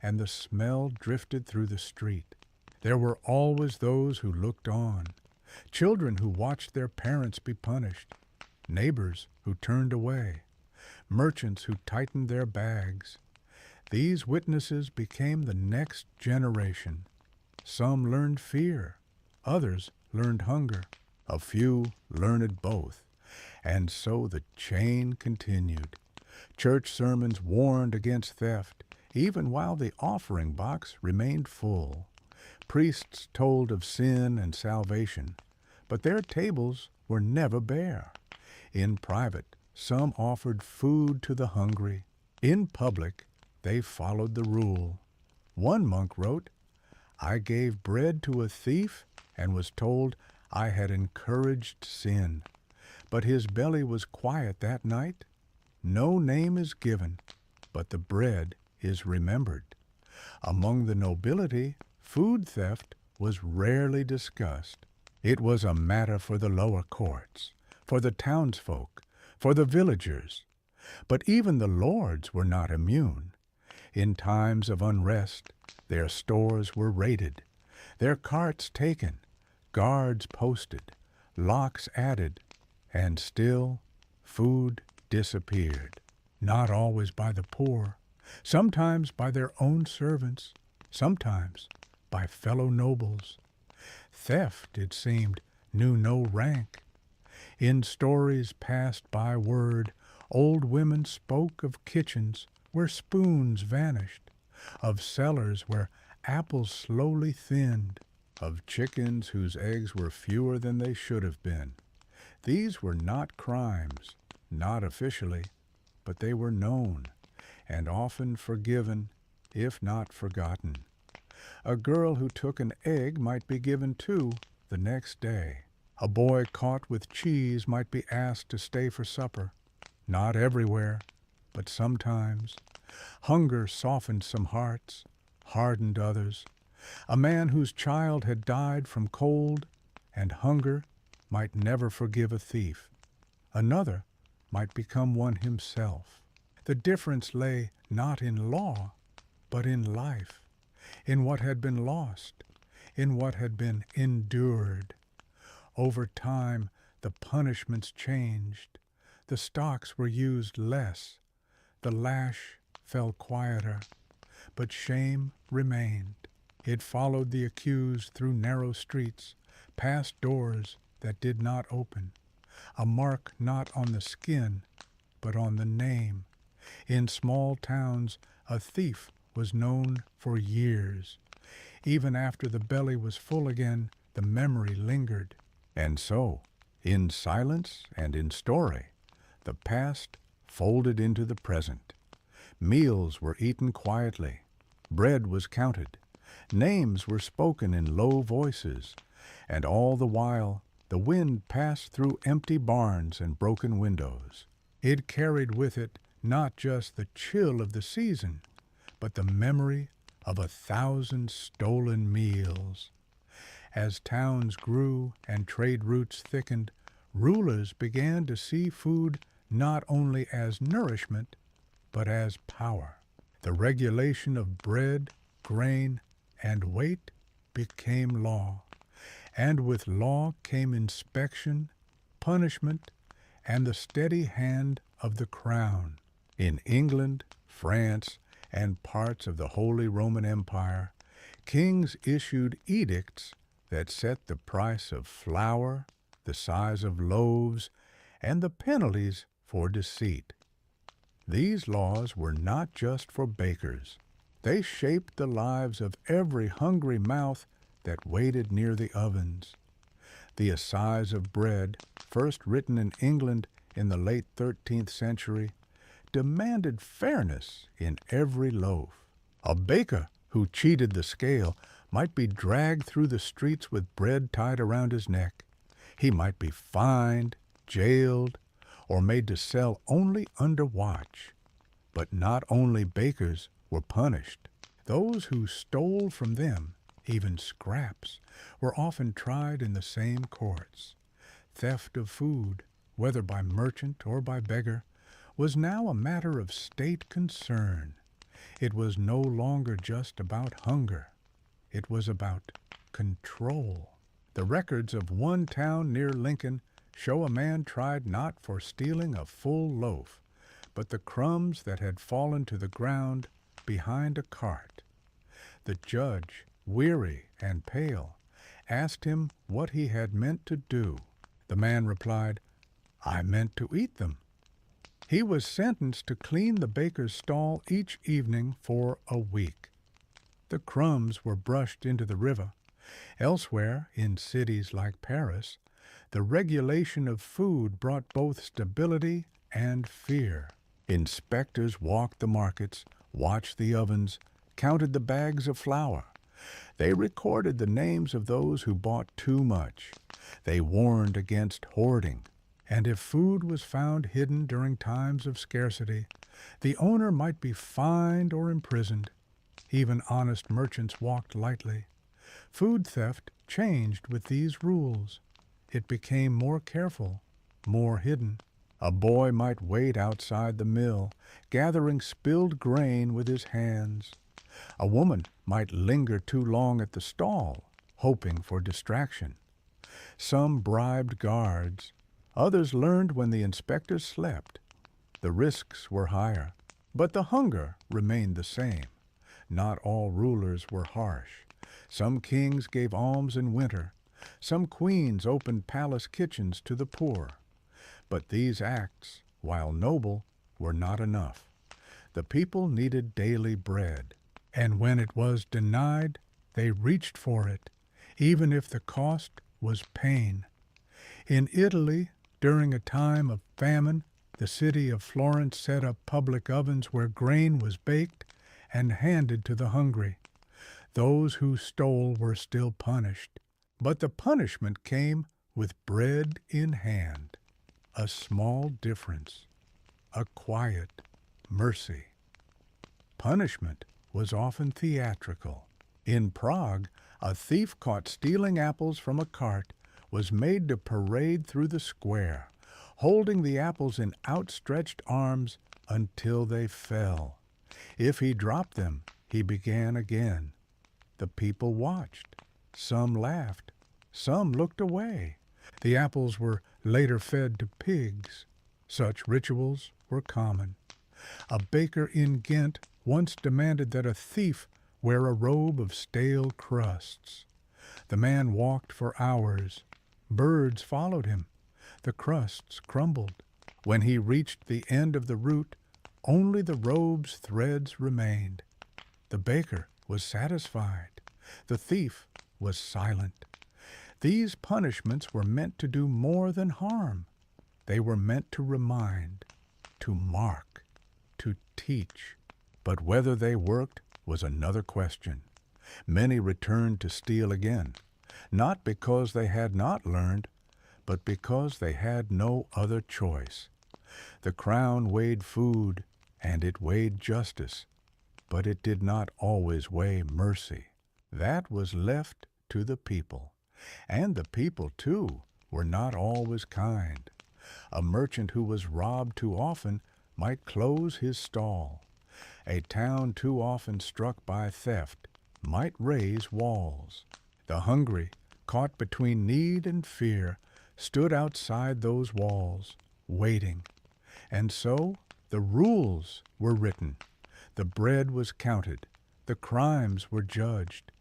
and the smell drifted through the street. There were always those who looked on, children who watched their parents be punished, neighbors who turned away, merchants who tightened their bags. These witnesses became the next generation. Some learned fear, others learned hunger, a few learned both, and so the chain continued. Church sermons warned against theft, even while the offering box remained full. Priests told of sin and salvation, but their tables were never bare. In private, some offered food to the hungry. In public, they followed the rule. One monk wrote, "I gave bread to a thief and was told I had encouraged sin. But his belly was quiet that night. No name is given, but the bread is remembered." Among the nobility, food theft was rarely discussed. It was a matter for the lower courts, for the townsfolk, for the villagers. But even the lords were not immune. In times of unrest, their stores were raided, their carts taken, guards posted, locks added, and still food disappeared. Not always by the poor, sometimes by their own servants, sometimes by fellow nobles. Theft, it seemed, knew no rank. In stories passed by word, old women spoke of kitchens where spoons vanished, of cellars where apples slowly thinned, of chickens whose eggs were fewer than they should have been. These were not crimes, not officially, but they were known, and often forgiven, if not forgotten. A girl who took an egg might be given 2 the next day. A boy caught with cheese might be asked to stay for supper. Not everywhere, but sometimes. Hunger softened some hearts, hardened others. A man whose child had died from cold and hunger might never forgive a thief. Another might become one himself. The difference lay not in law, but in life, in what had been lost, in what had been endured. Over time, the punishments changed. The stocks were used less. The lash fell quieter, but shame remained. It followed the accused through narrow streets, past doors that did not open, a mark not on the skin, but on the name. In small towns, a thief was known for years. Even after the belly was full again, the memory lingered. And so, in silence and in story, the past folded into the present. Meals were eaten quietly. Bread was counted. Names were spoken in low voices. And all the while, the wind passed through empty barns and broken windows. It carried with it not just the chill of the season, but the memory of 1,000 stolen meals. As towns grew and trade routes thickened, rulers began to see food not only as nourishment, but as power. The regulation of bread, grain, and weight became law, and with law came inspection, punishment, and the steady hand of the crown. In England, France, and parts of the Holy Roman Empire, kings issued edicts that set the price of flour, the size of loaves, and the penalties for deceit. These laws were not just for bakers. They shaped the lives of every hungry mouth that waited near the ovens. The Assize of Bread, first written in England in the late 13th century, demanded fairness in every loaf. A baker who cheated the scale might be dragged through the streets with bread tied around his neck. He might be fined, jailed, or made to sell only under watch. But not only bakers were punished. Those who stole from them, even scraps, were often tried in the same courts. Theft of food, whether by merchant or by beggar, was now a matter of state concern. It was no longer just about hunger. It was about control. The records of one town near Lincoln show a man tried not for stealing a full loaf, but the crumbs that had fallen to the ground behind a cart. The judge, weary and pale, asked him what he had meant to do. The man replied, "I meant to eat them." He was sentenced to clean the baker's stall each evening for a week. The crumbs were brushed into the river. Elsewhere, in cities like Paris, the regulation of food brought both stability and fear. Inspectors walked the markets, watched the ovens, counted the bags of flour. They recorded the names of those who bought too much. They warned against hoarding. And if food was found hidden during times of scarcity, the owner might be fined or imprisoned. Even honest merchants walked lightly. Food theft changed with these rules. It became more careful, more hidden. A boy might wait outside the mill, gathering spilled grain with his hands. A woman might linger too long at the stall, hoping for distraction. Some bribed guards. Others learned when the inspectors slept. The risks were higher, but the hunger remained the same. Not all rulers were harsh. Some kings gave alms in winter. Some queens opened palace kitchens to the poor. But these acts, while noble, were not enough. The people needed daily bread, and when it was denied, they reached for it, even if the cost was pain. In Italy, during a time of famine, the city of Florence set up public ovens where grain was baked and handed to the hungry. Those who stole were still punished, but the punishment came with bread in hand. A small difference, a quiet mercy. Punishment was often theatrical. In Prague, a thief caught stealing apples from a cart was made to parade through the square, holding the apples in outstretched arms until they fell. If he dropped them, he began again. The people watched. Some laughed. Some looked away. The apples were later fed to pigs. Such rituals were common. A baker in Ghent once demanded that a thief wear a robe of stale crusts. The man walked for hours. Birds followed him. The crusts crumbled. When he reached the end of the route, only the robe's threads remained. The baker was satisfied. The thief was silent. These punishments were meant to do more than harm. They were meant to remind, to mark, to teach. But whether they worked was another question. Many returned to steal again, not because they had not learned, but because they had no other choice. The crown weighed food, and it weighed justice, but it did not always weigh mercy. That was left to the people. And the people, too, were not always kind. A merchant who was robbed too often might close his stall. A town too often struck by theft might raise walls. The hungry, caught between need and fear, stood outside those walls, waiting. And so the rules were written. The bread was counted. The crimes were judged.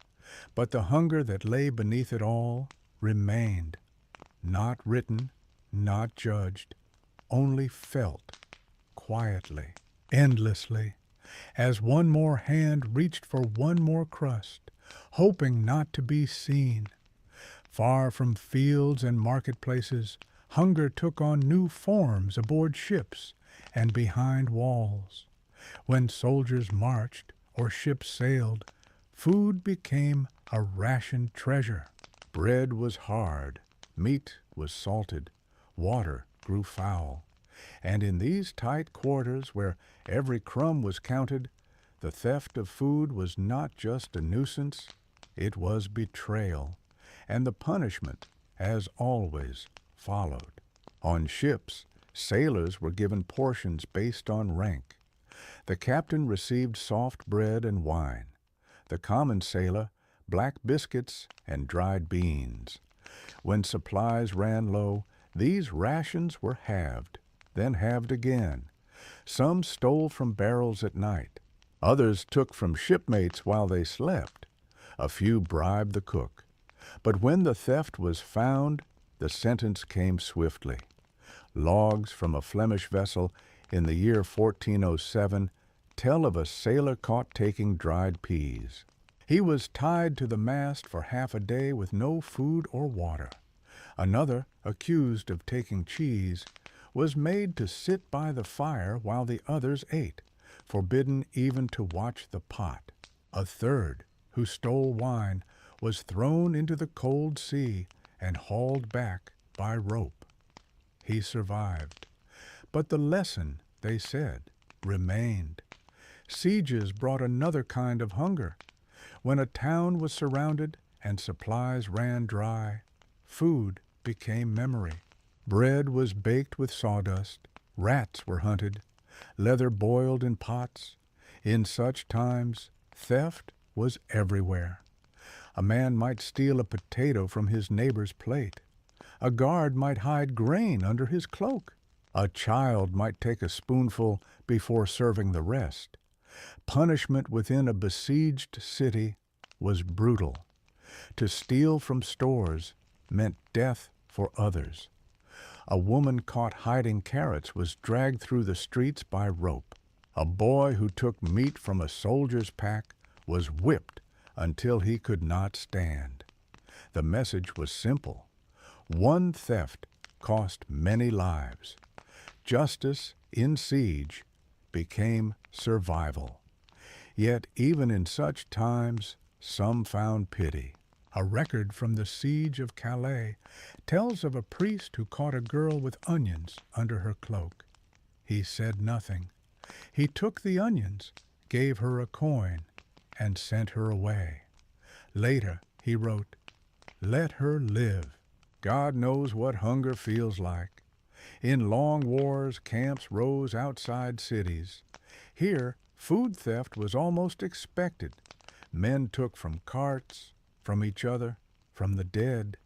But the hunger that lay beneath it all remained, not written, not judged, only felt, quietly, endlessly, as one more hand reached for one more crust, hoping not to be seen. Far from fields and marketplaces, hunger took on new forms aboard ships and behind walls. When soldiers marched or ships sailed, food became a rationed treasure. Bread was hard, meat was salted, water grew foul. And in these tight quarters where every crumb was counted, the theft of food was not just a nuisance, it was betrayal. And the punishment, as always, followed. On ships, sailors were given portions based on rank. The captain received soft bread and wine. The common sailor, black biscuits and dried beans. When supplies ran low, these rations were halved, then halved again. Some stole from barrels at night. Others took from shipmates while they slept. A few bribed the cook. But when the theft was found, the sentence came swiftly. Logs from a Flemish vessel in the year 1407 tell of a sailor caught taking dried peas. He was tied to the mast for half a day with no food or water. Another, accused of taking cheese, was made to sit by the fire while the others ate, forbidden even to watch the pot. A third, who stole wine, was thrown into the cold sea and hauled back by rope. He survived. But the lesson, they said, remained. Sieges brought another kind of hunger. When a town was surrounded and supplies ran dry, food became memory. Bread was baked with sawdust, rats were hunted, leather boiled in pots. In such times, theft was everywhere. A man might steal a potato from his neighbor's plate. A guard might hide grain under his cloak. A child might take a spoonful before serving the rest. Punishment within a besieged city was brutal. To steal from stores meant death for others. A woman caught hiding carrots was dragged through the streets by rope. A boy who took meat from a soldier's pack was whipped until he could not stand. The message was simple. One theft cost many lives. Justice in siege became survival. Yet even in such times, some found pity. A record from the siege of Calais tells of a priest who caught a girl with onions under her cloak. He said nothing. He took the onions, gave her a coin, and sent her away. Later, he wrote, "Let her live. God knows what hunger feels like. In long wars, camps rose outside cities. Here, food theft was almost expected. Men took from carts, from each other, from the dead.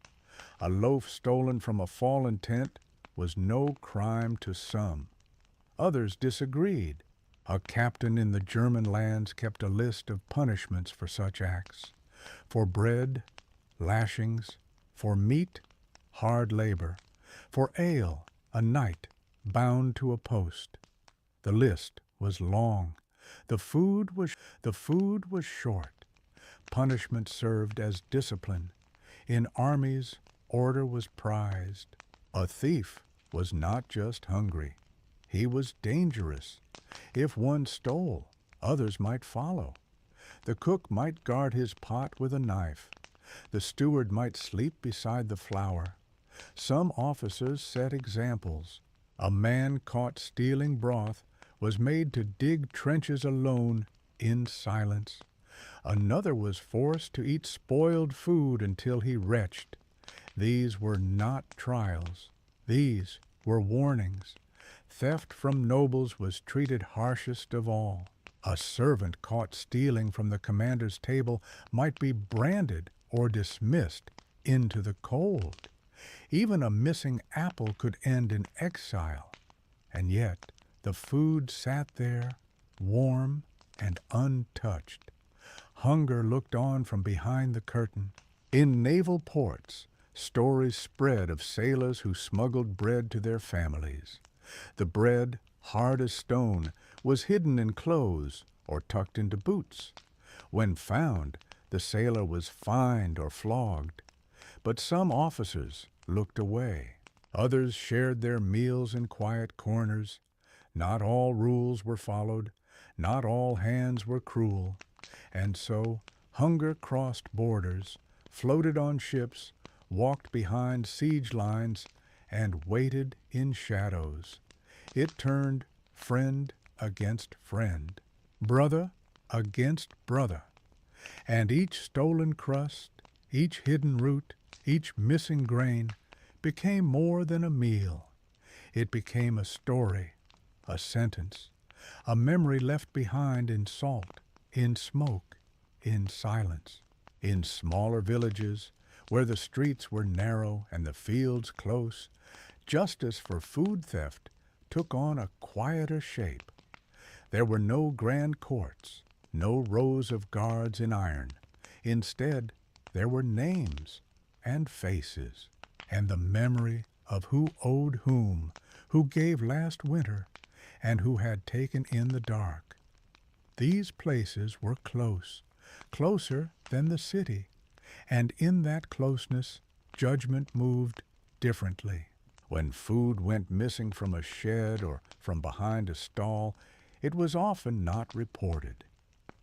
A loaf stolen from a fallen tent was no crime to some. Others disagreed. A captain in the German lands kept a list of punishments for such acts. For bread, lashings; for meat, hard labor; for ale, a night bound to a post. The list was long. The food was short. Punishment served as discipline. In armies, order was prized. A thief was not just hungry. He was dangerous. If one stole, others might follow. The cook might guard his pot with a knife. The steward might sleep beside the flour. Some officers set examples. A man caught stealing broth was made to dig trenches alone in silence. Another was forced to eat spoiled food until he retched. These were not trials. These were warnings. Theft from nobles was treated harshest of all. A servant caught stealing from the commander's table might be branded or dismissed into the cold. Even a missing apple could end in exile. And yet the food sat there, warm and untouched. Hunger looked on from behind the curtain. In naval ports, stories spread of sailors who smuggled bread to their families. The bread, hard as stone, was hidden in clothes or tucked into boots. When found, the sailor was fined or flogged. But some officers looked away. Others shared their meals in quiet corners. Not all rules were followed. Not all hands were cruel. And so hunger crossed borders, floated on ships, walked behind siege lines, and waited in shadows. It turned friend against friend, brother against brother. And each stolen crust, each hidden root, each missing grain became more than a meal. It became a story, a sentence, a memory left behind in salt, in smoke, in silence. In smaller villages, where the streets were narrow and the fields close, justice for food theft took on a quieter shape. There were no grand courts, no rows of guards in iron. Instead, there were names and faces, and the memory of who owed whom, who gave last winter, and who had taken in the dark. These places were close, closer than the city, and in that closeness, judgment moved differently. When food went missing from a shed or from behind a stall, it was often not reported.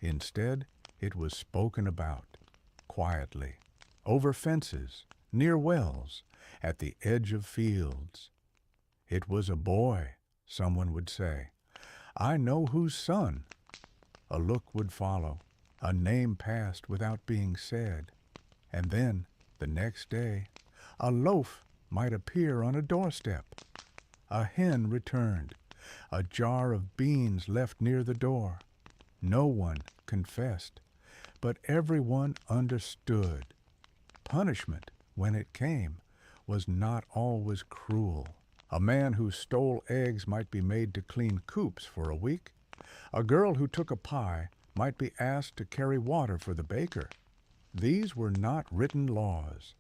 Instead, it was spoken about, quietly, over fences, near wells, at the edge of fields. It was a boy, someone would say. I know whose son. A look would follow. A name passed without being said. And then, the next day, a loaf might appear on a doorstep. A hen returned, a jar of beans left near the door. No one confessed, but everyone understood. Punishment, when it came, was not always cruel. A man who stole eggs might be made to clean coops for a week. A girl who took a pie might be asked to carry water for the baker. These were not written laws.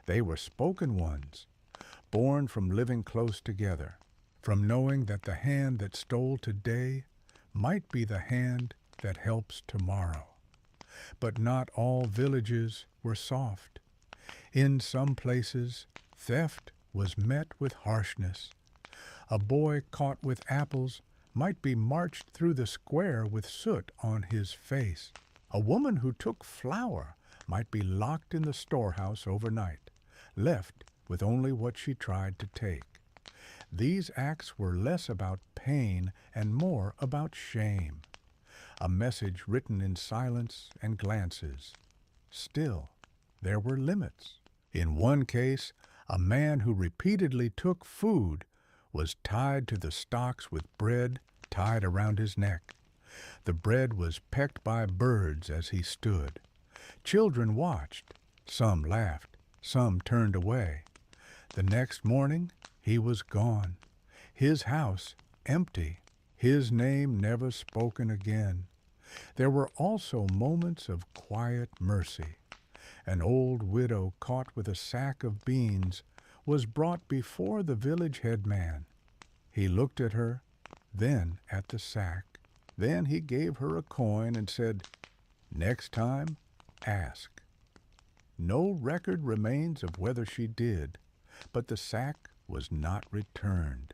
They were spoken ones, born from living close together, from knowing that the hand that stole today might be the hand that helps tomorrow. But not all villages were soft. In some places, theft was met with harshness. A boy caught with apples might be marched through the square with soot on his face. A woman who took flour might be locked in the storehouse overnight, left with only what she tried to take. These acts were less about pain and more about shame, a message written in silence and glances. Still, there were limits. In one case, a man who repeatedly took food was tied to the stocks with bread tied around his neck. The bread was pecked by birds as he stood. Children watched. Some laughed, some turned away. The next morning he was gone, his house empty, his name never spoken again. There were also moments of quiet mercy. An old widow caught with a sack of beans was brought before the village headman. He looked at her, then at the sack. Then he gave her a coin and said, "Next time, ask." No record remains of whether she did, but the sack was not returned,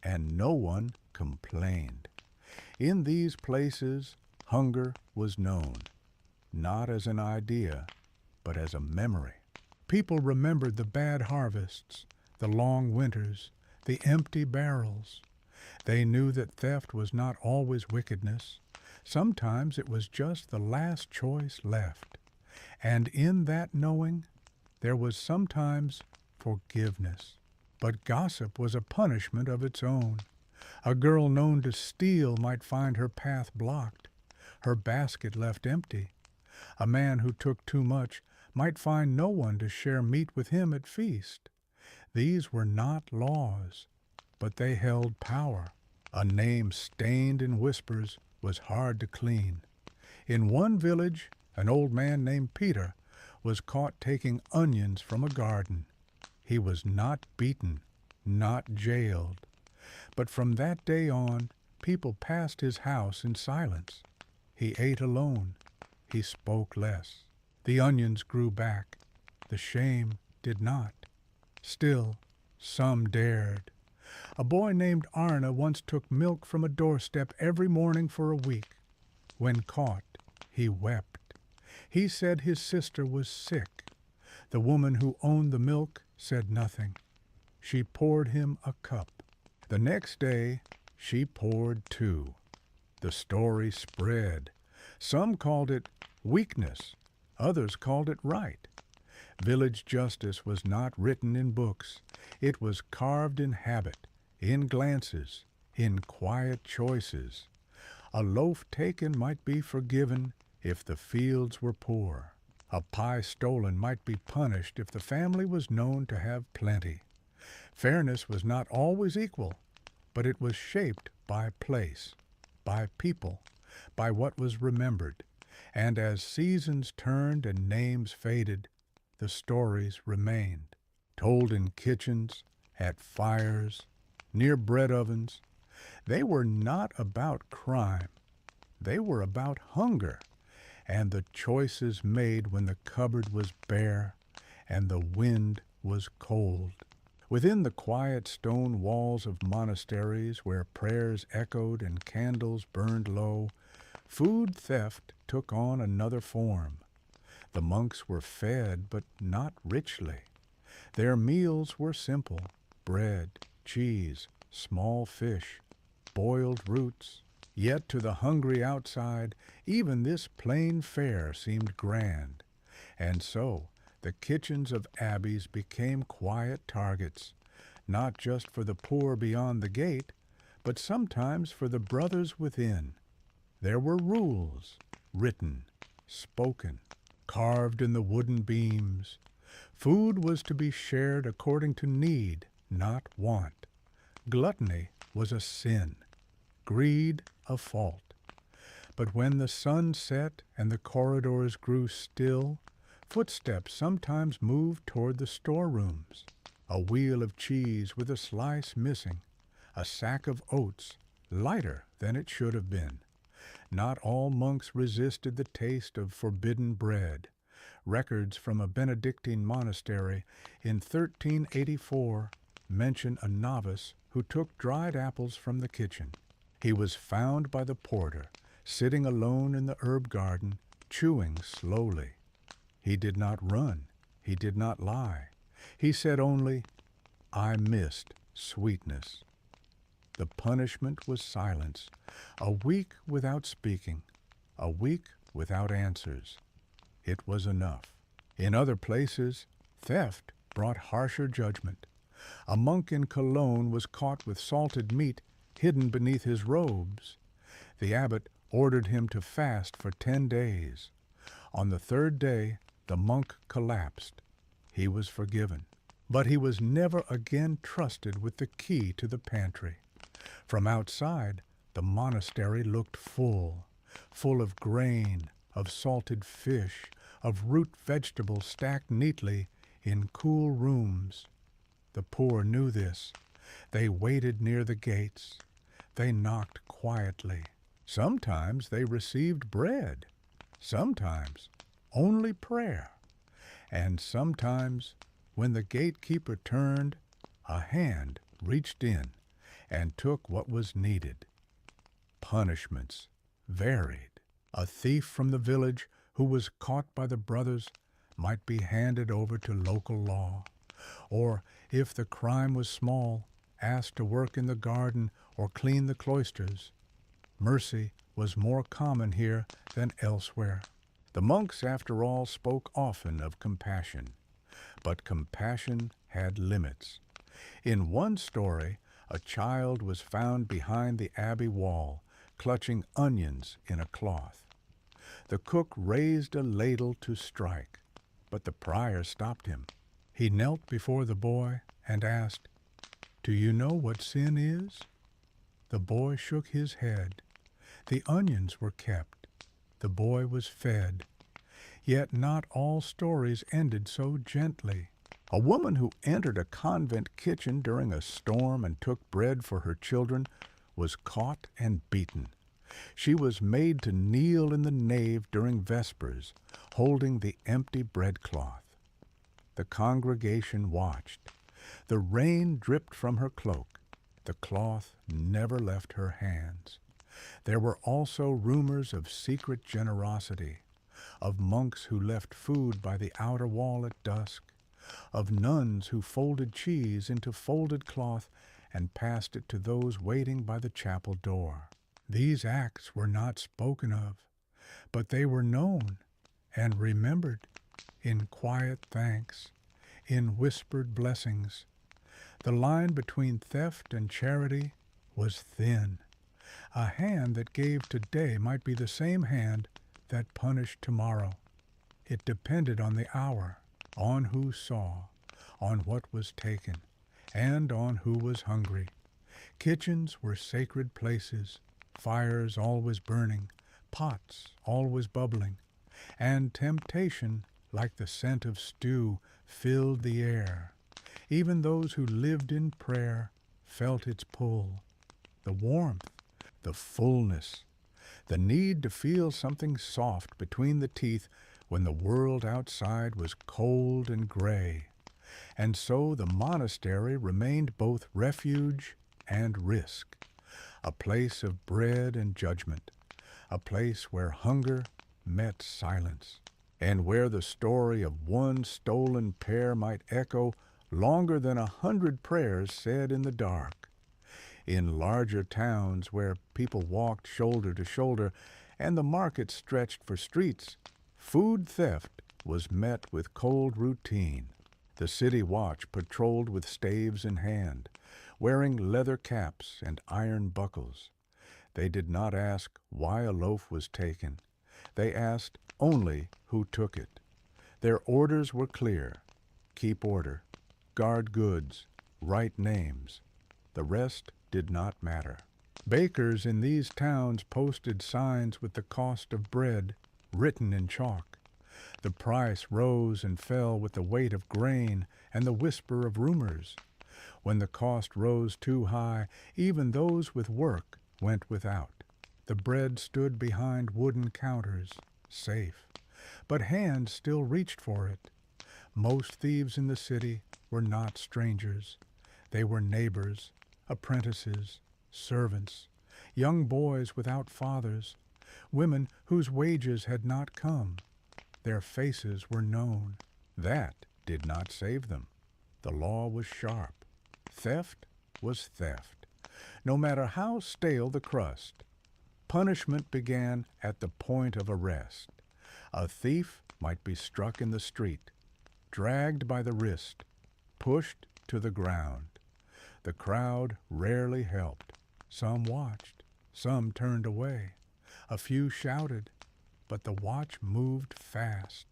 and no one complained. In these places, hunger was known, not as an idea, but as a memory. People remembered the bad harvests, the long winters, the empty barrels. They knew that theft was not always wickedness. Sometimes it was just the last choice left. And in that knowing, there was sometimes forgiveness. But gossip was a punishment of its own. A girl known to steal might find her path blocked, her basket left empty. A man who took too much might find no one to share meat with him at feast. These were not laws, but they held power. A name stained in whispers was hard to clean. In one village, an old man named Peter was caught taking onions from a garden. He was not beaten, not jailed. But from that day on, people passed his house in silence. He ate alone. He spoke less. The onions grew back. The shame did not. Still, some dared. A boy named Arna once took milk from a doorstep every morning for a week. When caught, he wept. He said his sister was sick. The woman who owned the milk said nothing. She poured him a cup. The next day, she poured two. The story spread. Some called it weakness. Others called it right. Village justice was not written in books. It was carved in habit, in glances, in quiet choices. A loaf taken might be forgiven if the fields were poor. A pie stolen might be punished if the family was known to have plenty. Fairness was not always equal, but it was shaped by place, by people, by what was remembered. And as seasons turned and names faded, the stories remained, told in kitchens, at fires, near bread ovens. They were not about crime. They were about hunger, and the choices made when the cupboard was bare and the wind was cold. Within the quiet stone walls of monasteries where prayers echoed and candles burned low, food theft took on another form. The monks were fed, but not richly. Their meals were simple: bread, cheese, small fish, boiled roots. Yet to the hungry outside, even this plain fare seemed grand. And so the kitchens of abbeys became quiet targets, not just for the poor beyond the gate, but sometimes for the brothers within. There were rules, written, spoken, carved in the wooden beams. Food was to be shared according to need, not want. Gluttony was a sin, greed a fault. But when the sun set and the corridors grew still, footsteps sometimes moved toward the storerooms. A wheel of cheese with a slice missing, a sack of oats, lighter than it should have been. Not all monks resisted the taste of forbidden bread. Records from a Benedictine monastery in 1384 mention a novice who took dried apples from the kitchen. He was found by the porter, sitting alone in the herb garden, chewing slowly. He did not run. He did not lie. He said only, "I missed sweetness." The punishment was silence, a week without speaking, a week without answers. It was enough. In other places, theft brought harsher judgment. A monk in Cologne was caught with salted meat hidden beneath his robes. The abbot ordered him to fast for 10 days. On the 3rd day, the monk collapsed. He was forgiven. But he was never again trusted with the key to the pantry. From outside, the monastery looked full of grain, of salted fish, of root vegetables stacked neatly in cool rooms. The poor knew this. They waited near the gates. They knocked quietly. Sometimes they received bread. Sometimes only prayer. And sometimes, when the gatekeeper turned, a hand reached in and took what was needed. Punishments varied. A thief from the village who was caught by the brothers might be handed over to local law, or, if the crime was small, asked to work in the garden or clean the cloisters. Mercy was more common here than elsewhere. The monks, after all, spoke often of compassion, but compassion had limits. In one story, a child was found behind the abbey wall, clutching onions in a cloth. The cook raised a ladle to strike, but the prior stopped him. He knelt before the boy and asked, "Do you know what sin is?" The boy shook his head. The onions were kept. The boy was fed. Yet not all stories ended so gently. A woman who entered a convent kitchen during a storm and took bread for her children was caught and beaten. She was made to kneel in the nave during vespers, holding the empty breadcloth. The congregation watched. The rain dripped from her cloak. The cloth never left her hands. There were also rumors of secret generosity, of monks who left food by the outer wall at dusk, of nuns who folded cheese into folded cloth and passed it to those waiting by the chapel door. These acts were not spoken of, but they were known and remembered in quiet thanks, in whispered blessings. The line between theft and charity was thin. A hand that gave today might be the same hand that punished tomorrow. It depended on the hour, on who saw, on what was taken, and on who was hungry. Kitchens were sacred places, fires always burning, pots always bubbling, and temptation, like the scent of stew, filled the air. Even those who lived in prayer felt its pull, the warmth, the fullness, the need to feel something soft between the teeth when the world outside was cold and gray. And so the monastery remained both refuge and risk, a place of bread and judgment, a place where hunger met silence, and where the story of one stolen pear might echo longer than 100 prayers said in the dark. In larger towns where people walked shoulder to shoulder and the market stretched for streets, food theft was met with cold routine. The city watch patrolled with staves in hand, wearing leather caps and iron buckles. They did not ask why a loaf was taken. They asked only who took it. Their orders were clear: keep order, guard goods, write names. The rest did not matter. Bakers in these towns posted signs with the cost of bread written in chalk. The price rose and fell with the weight of grain and the whisper of rumors. When the cost rose too high, even those with work went without. The bread stood behind wooden counters, safe, but hands still reached for it. Most thieves in the city were not strangers. They were neighbors, apprentices, servants, young boys without fathers, women whose wages had not come. Their faces were known. That did not save them. The law was sharp. Theft was theft, no matter how stale the crust. Punishment began at the point of arrest. A thief might be struck in the street, dragged by the wrist, pushed to the ground. The crowd rarely helped. Some watched, some turned away. A few shouted, but the watch moved fast.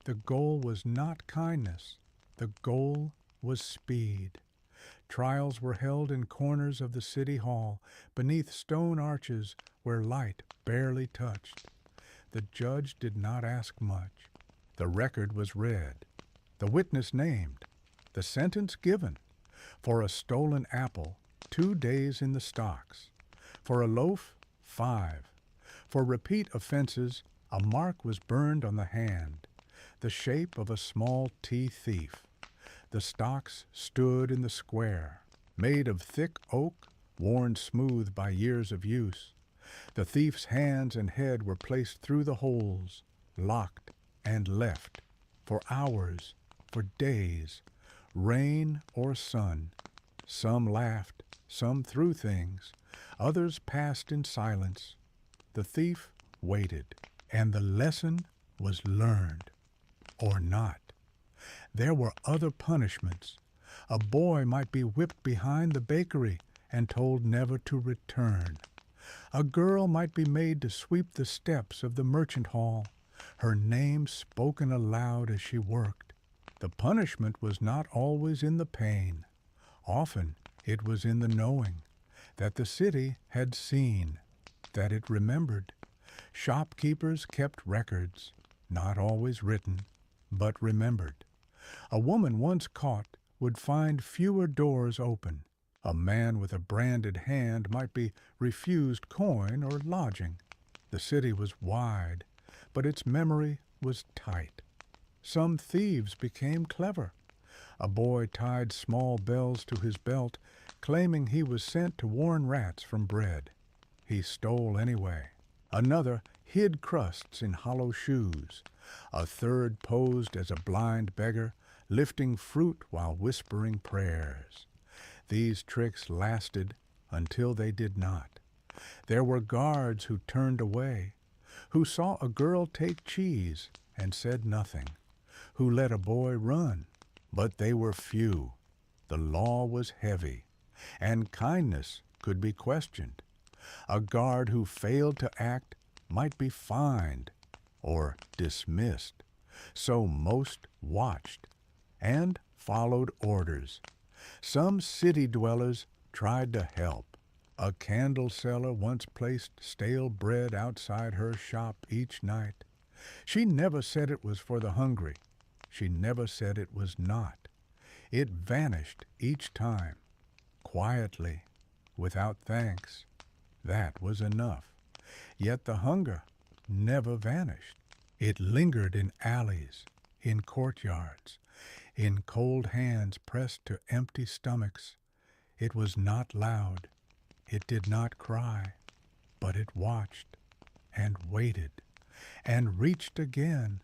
The goal was not kindness. The goal was speed. Trials were held in corners of the city hall, beneath stone arches where light barely touched. The judge did not ask much. The record was read, the witness named, the sentence given. For a stolen apple, 2 days in the stocks. For a loaf, 5. For repeat offenses, a mark was burned on the hand, the shape of a small tea thief. The stocks stood in the square, made of thick oak, worn smooth by years of use. The thief's hands and head were placed through the holes, locked and left, for hours, for days, rain or sun. Some laughed, some threw things, others passed in silence. The thief waited, and the lesson was learned, or not. There were other punishments. A boy might be whipped behind the bakery and told never to return. A girl might be made to sweep the steps of the merchant hall, her name spoken aloud as she worked. The punishment was not always in the pain. Often it was in the knowing that the city had seen, that it remembered. Shopkeepers kept records, not always written, but remembered. A woman once caught would find fewer doors open. A man with a branded hand might be refused coin or lodging. The city was wide, but its memory was tight. Some thieves became clever. A boy tied small bells to his belt, claiming he was sent to warn rats from bread. He stole anyway. Another hid crusts in hollow shoes. A third posed as a blind beggar, lifting fruit while whispering prayers. These tricks lasted until they did not. There were guards who turned away, who saw a girl take cheese and said nothing, who let a boy run, but they were few. The law was heavy, and kindness could be questioned. A guard who failed to act might be fined or dismissed, so most watched and followed orders. Some city dwellers tried to help. A candle seller once placed stale bread outside her shop each night. She never said it was for the hungry. She never said it was not. It vanished each time, quietly, without thanks. That was enough. Yet the hunger never vanished. It lingered in alleys, in courtyards, in cold hands pressed to empty stomachs. It was not loud. It did not cry, but it watched and waited and reached again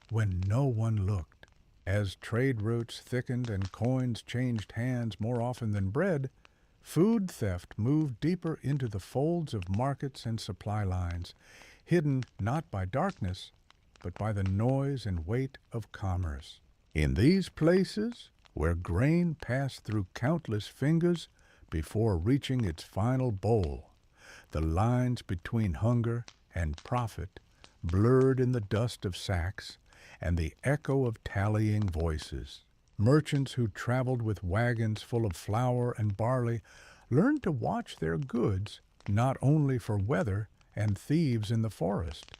when no one looked. As trade routes thickened and coins changed hands more often than bread, food theft moved deeper into the folds of markets and supply lines, hidden not by darkness, but by the noise and weight of commerce. In these places, where grain passed through countless fingers before reaching its final bowl, the lines between hunger and profit blurred in the dust of sacks and the echo of tallying voices. Merchants who traveled with wagons full of flour and barley learned to watch their goods not only for weather and thieves in the forest,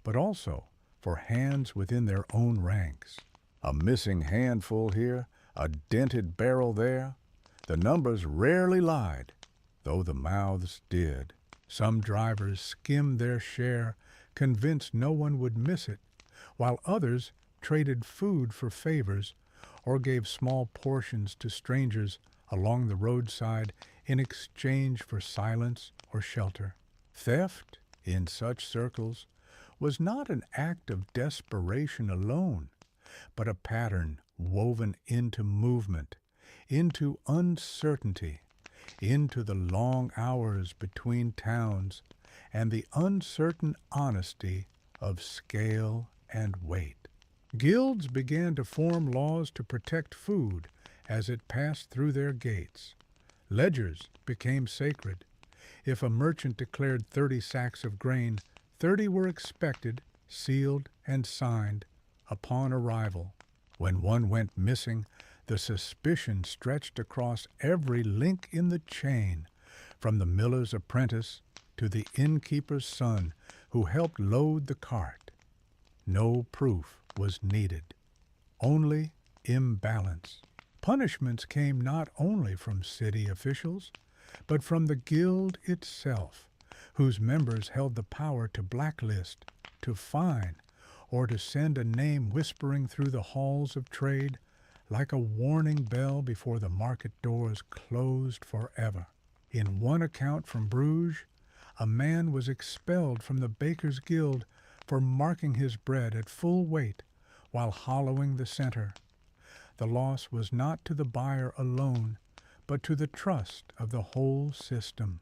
but also for hands within their own ranks. A missing handful here, a dented barrel there. The numbers rarely lied, though the mouths did. Some drivers skimmed their share, convinced no one would miss it, while others traded food for favors or gave small portions to strangers along the roadside in exchange for silence or shelter. Theft, in such circles, was not an act of desperation alone, but a pattern woven into movement, into uncertainty, into the long hours between towns, and the uncertain honesty of scale and weight. Guilds began to form laws to protect food as it passed through their gates. Ledgers became sacred. If a merchant declared 30 sacks of grain, 30 were expected, sealed, and signed upon arrival. When one went missing, The suspicion stretched across every link in the chain, from the miller's apprentice to the innkeeper's son who helped load the cart. No proof was needed, only imbalance. Punishments came not only from city officials, but from the guild itself, whose members held the power to blacklist, to fine, or to send a name whispering through the halls of trade like a warning bell before the market doors closed forever. In one account from Bruges, a man was expelled from the Bakers' Guild for marking his bread at full weight while hollowing the center. The loss was not to the buyer alone, but to the trust of the whole system.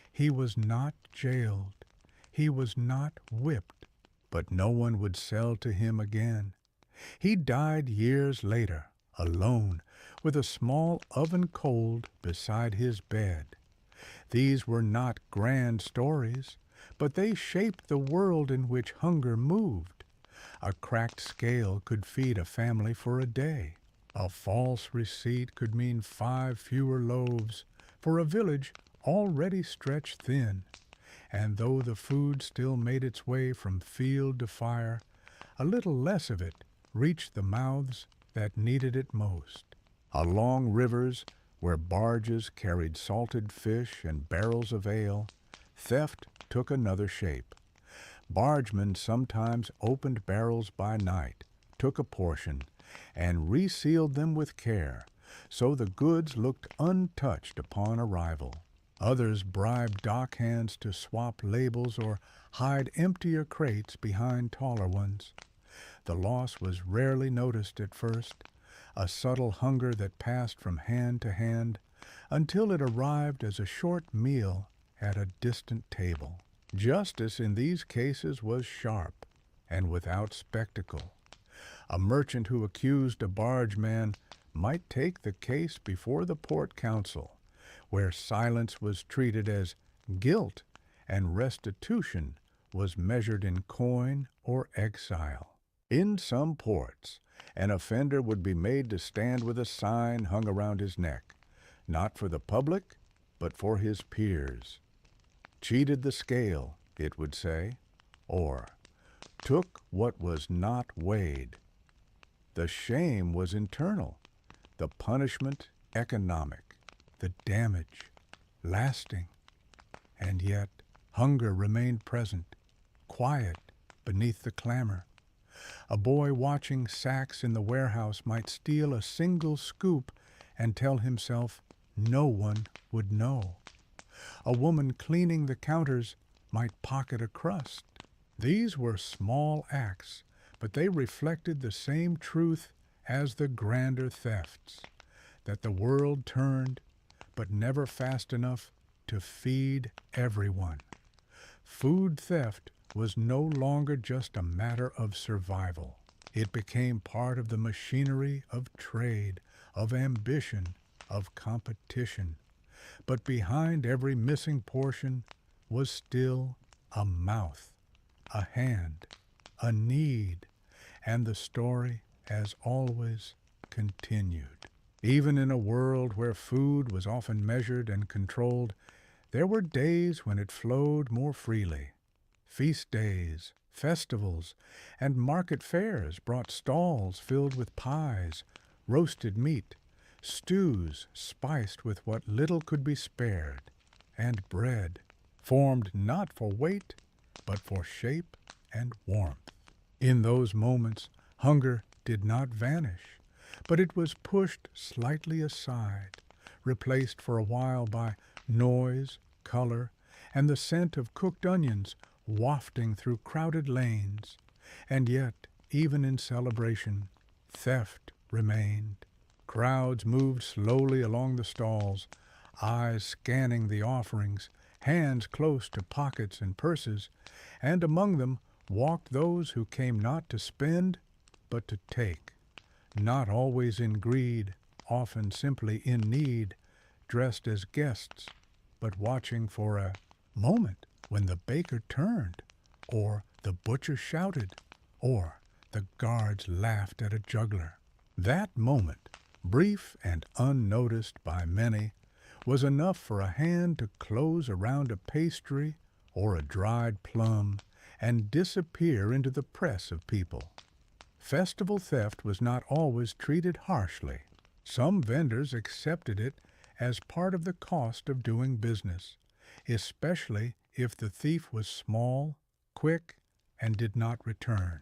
He was not jailed. He was not whipped, but no one would sell to him again. He died years later, alone, with a small oven cold beside his bed. These were not grand stories, but they shaped the world in which hunger moved. A cracked scale could feed a family for a day. A false receipt could mean 5 fewer loaves for a village already stretched thin. And though the food still made its way from field to fire, a little less of it reached the mouths that needed it most. Along rivers where barges carried salted fish and barrels of ale, theft took another shape. Bargemen sometimes opened barrels by night, took a portion, and resealed them with care, so the goods looked untouched upon arrival. Others bribed dockhands to swap labels or hide emptier crates behind taller ones. The loss was rarely noticed at first, a subtle hunger that passed from hand to hand until it arrived as a short meal at a distant table. Justice in these cases was sharp and without spectacle. A merchant who accused a bargeman might take the case before the port council, where silence was treated as guilt and restitution was measured in coin or exile. In some ports, an offender would be made to stand with a sign hung around his neck, not for the public, but for his peers. Cheated the scale, it would say, or took what was not weighed. The shame was internal, the punishment economic, the damage lasting. And yet hunger remained present, quiet beneath the clamor. A boy watching sacks in the warehouse might steal a single scoop and tell himself no one would know. A woman cleaning the counters might pocket a crust. These were small acts, but they reflected the same truth as the grander thefts, that the world turned, but never fast enough to feed everyone. Food theft was no longer just a matter of survival. It became part of the machinery of trade, of ambition, of competition. But behind every missing portion was still a mouth, a hand, a need, and the story, as always, continued. Even in a world where food was often measured and controlled, there were days when it flowed more freely. Feast days, festivals, and market fairs brought stalls filled with pies, roasted meat, stews spiced with what little could be spared, and bread, formed not for weight, but for shape and warmth. In those moments, hunger did not vanish, but it was pushed slightly aside, replaced for a while by noise, color, and the scent of cooked onions wafting through crowded lanes. And yet, even in celebration, theft remained. Crowds moved slowly along the stalls, eyes scanning the offerings, hands close to pockets and purses, and among them walked those who came not to spend, but to take, not always in greed, often simply in need, dressed as guests, but watching for a moment when the baker turned, or the butcher shouted, or the guards laughed at a juggler. That moment brief and unnoticed by many, was enough for a hand to close around a pastry or a dried plum and disappear into the press of people. Festival theft was not always treated harshly. Some vendors accepted it as part of the cost of doing business, especially if the thief was small, quick, and did not return.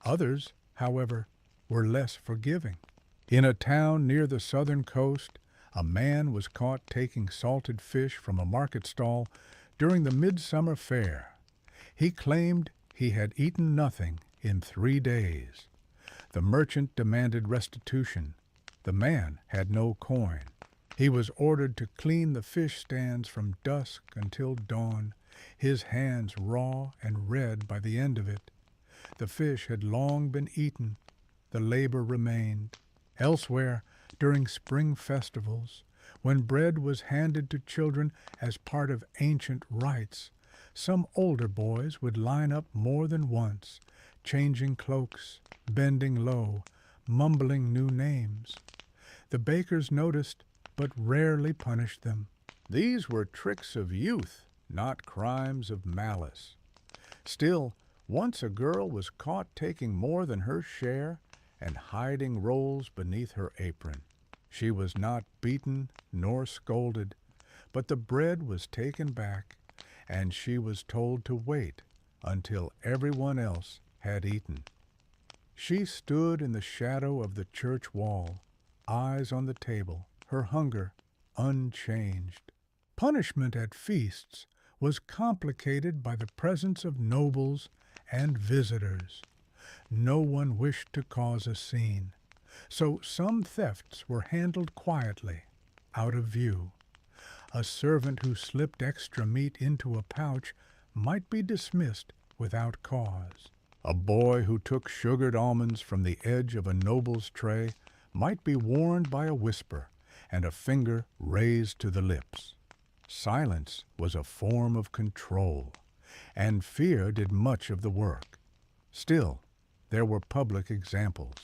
Others, however, were less forgiving. In a town near the southern coast, a man was caught taking salted fish from a market stall during the midsummer fair. He claimed he had eaten nothing in 3 days. The merchant demanded restitution. The man had no coin. He was ordered to clean the fish stands from dusk until dawn, his hands raw and red by the end of it. The fish had long been eaten. The labor remained. Elsewhere, during spring festivals, when bread was handed to children as part of ancient rites, some older boys would line up more than once, changing cloaks, bending low, mumbling new names. The bakers noticed, but rarely punished them. These were tricks of youth, not crimes of malice. Still, once a girl was caught taking more than her share and hiding rolls beneath her apron. She was not beaten nor scolded, but the bread was taken back, and she was told to wait until everyone else had eaten. She stood in the shadow of the church wall, eyes on the table, her hunger unchanged. Punishment at feasts was complicated by the presence of nobles and visitors. No one wished to cause a scene, so some thefts were handled quietly, out of view. A servant who slipped extra meat into a pouch might be dismissed without cause. A boy who took sugared almonds from the edge of a noble's tray might be warned by a whisper and a finger raised to the lips. Silence was a form of control, and fear did much of the work. Still, there were public examples.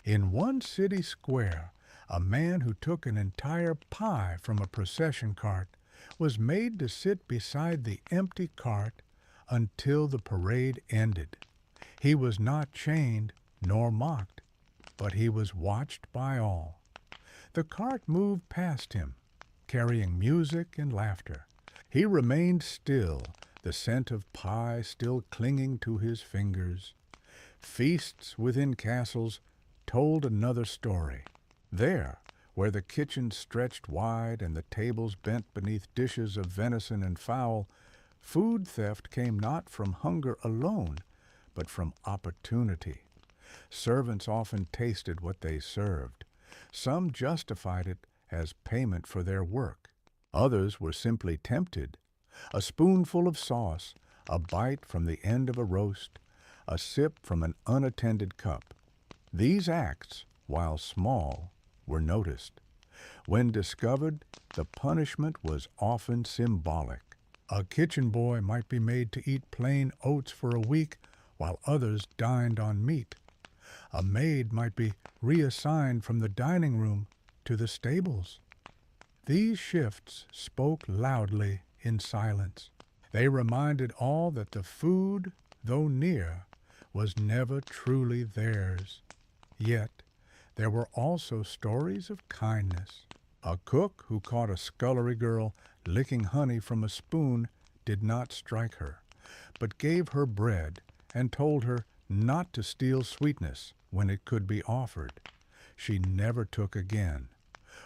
In one city square, a man who took an entire pie from a procession cart was made to sit beside the empty cart until the parade ended. He was not chained nor mocked, but he was watched by all. The cart moved past him, carrying music and laughter. He remained still, the scent of pie still clinging to his fingers. Feasts within castles told another story. There, where the kitchens stretched wide and the tables bent beneath dishes of venison and fowl, food theft came not from hunger alone, but from opportunity. Servants often tasted what they served. Some justified it as payment for their work. Others were simply tempted. A spoonful of sauce, a bite from the end of a roast, a sip from an unattended cup. These acts, while small, were noticed. When discovered, the punishment was often symbolic. A kitchen boy might be made to eat plain oats for a week while others dined on meat. A maid might be reassigned from the dining room to the stables. These shifts spoke loudly in silence. They reminded all that the food, though near, was never truly theirs. Yet there were also stories of kindness. A cook who caught a scullery girl licking honey from a spoon did not strike her, but gave her bread and told her not to steal sweetness when it could be offered. She never took again.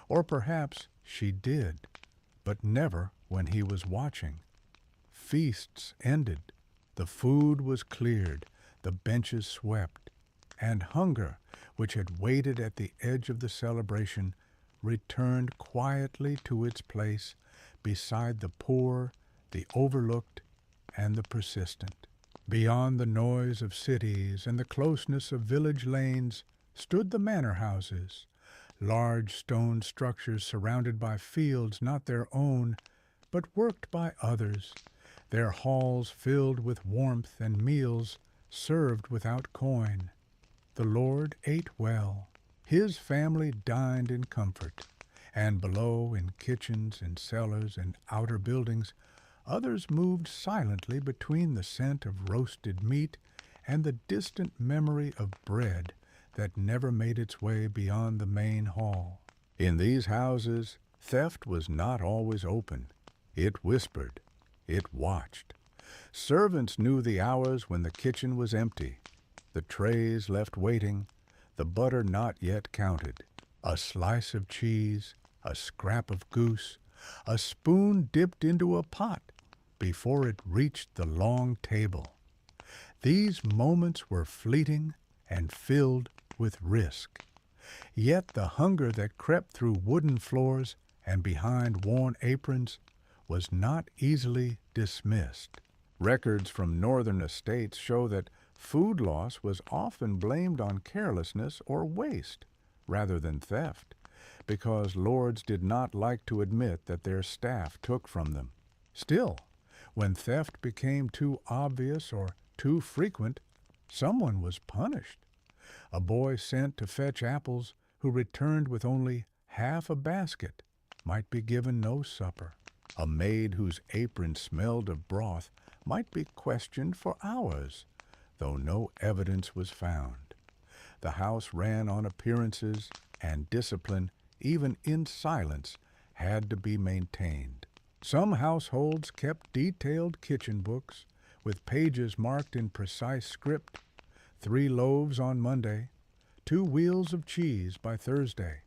Or perhaps she did, but never when he was watching. Feasts ended. The food was cleared, the benches swept, and hunger, which had waited at the edge of the celebration, returned quietly to its place beside the poor, the overlooked, and the persistent. Beyond the noise of cities and the closeness of village lanes stood the manor houses, large stone structures surrounded by fields not their own, but worked by others, their halls filled with warmth and meals served without coin. The Lord ate well. His family dined in comfort, and below, in kitchens and cellars and outer buildings, others moved silently between the scent of roasted meat and the distant memory of bread that never made its way beyond the main hall. In these houses, theft was not always open. It whispered. It watched. Servants knew the hours when the kitchen was empty, the trays left waiting, the butter not yet counted, a slice of cheese, a scrap of goose, a spoon dipped into a pot before it reached the long table. These moments were fleeting and filled with risk. Yet the hunger that crept through wooden floors and behind worn aprons was not easily dismissed. Records from northern estates show that food loss was often blamed on carelessness or waste rather than theft, because lords did not like to admit that their staff took from them. Still, when theft became too obvious or too frequent, someone was punished. A boy sent to fetch apples who returned with only half a basket might be given no supper. A maid whose apron smelled of broth might be questioned for hours, though no evidence was found. The house ran on appearances, and discipline, even in silence, had to be maintained. Some households kept detailed kitchen books with pages marked in precise script, 3 loaves on Monday, 2 wheels of cheese by Thursday,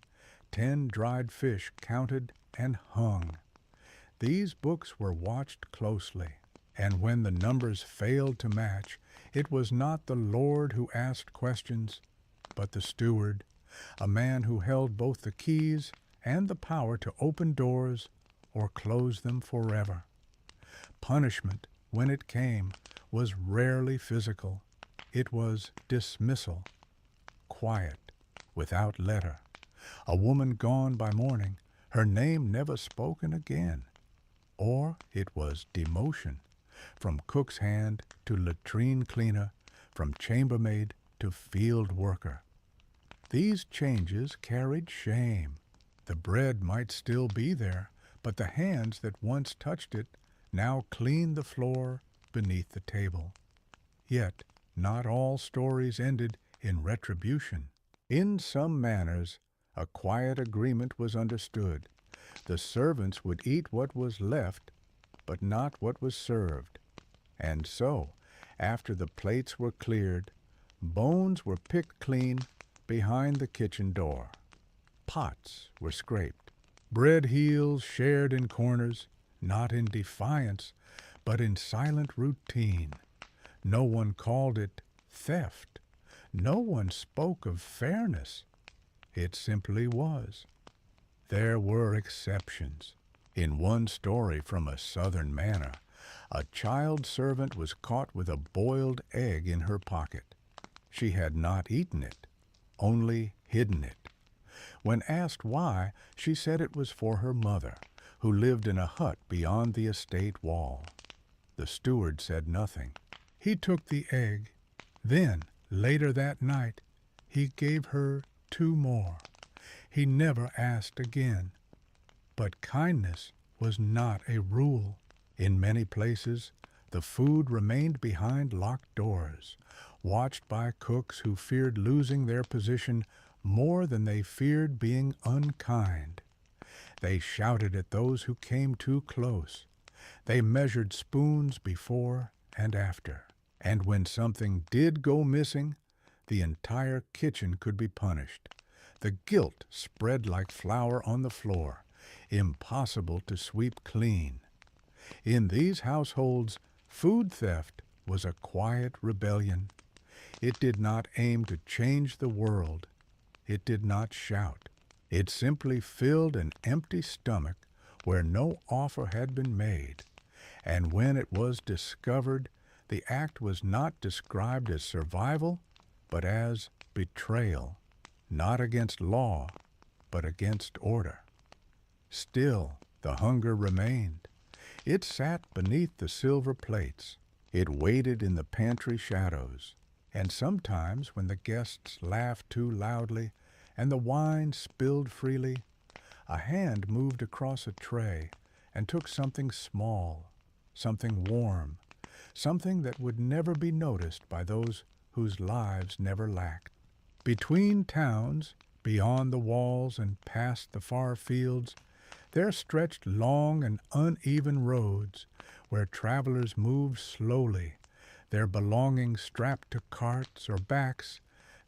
10 dried fish counted and hung. These books were watched closely, and when the numbers failed to match, it was not the lord who asked questions, but the steward, a man who held both the keys and the power to open doors or close them forever. Punishment, when it came, was rarely physical. It was dismissal, quiet, without letter. A woman gone by morning, her name never spoken again. Or it was demotion, from cook's hand to latrine cleaner, from chambermaid to field worker. These changes carried shame. The bread might still be there, but the hands that once touched it now cleaned the floor beneath the table. Yet not all stories ended in retribution. In some manners, a quiet agreement was understood. The servants would eat what was left, but not what was served. And so, after the plates were cleared, bones were picked clean behind the kitchen door. Pots were scraped. Bread heels shared in corners, not in defiance, but in silent routine. No one called it theft. No one spoke of fairness. It simply was. There were exceptions. In one story from a southern manor, a child servant was caught with a boiled egg in her pocket. She had not eaten it, only hidden it. When asked why, she said it was for her mother, who lived in a hut beyond the estate wall. The steward said nothing. He took the egg. Then, later that night, he gave her 2 more. He never asked again. But kindness was not a rule. In many places, the food remained behind locked doors, watched by cooks who feared losing their position more than they feared being unkind. They shouted at those who came too close. They measured spoons before and after. And when something did go missing, the entire kitchen could be punished. The guilt spread like flour on the floor, impossible to sweep clean. In these households, food theft was a quiet rebellion. It did not aim to change the world. It did not shout. It simply filled an empty stomach where no offer had been made. And when it was discovered, the act was not described as survival, but as betrayal, not against law, but against order. Still, the hunger remained. It sat beneath the silver plates. It waited in the pantry shadows. And sometimes, when the guests laughed too loudly and the wine spilled freely, a hand moved across a tray and took something small, something warm, something that would never be noticed by those whose lives never lacked. Between towns, beyond the walls and past the far fields, there stretched long and uneven roads where travelers moved slowly, their belongings strapped to carts or backs,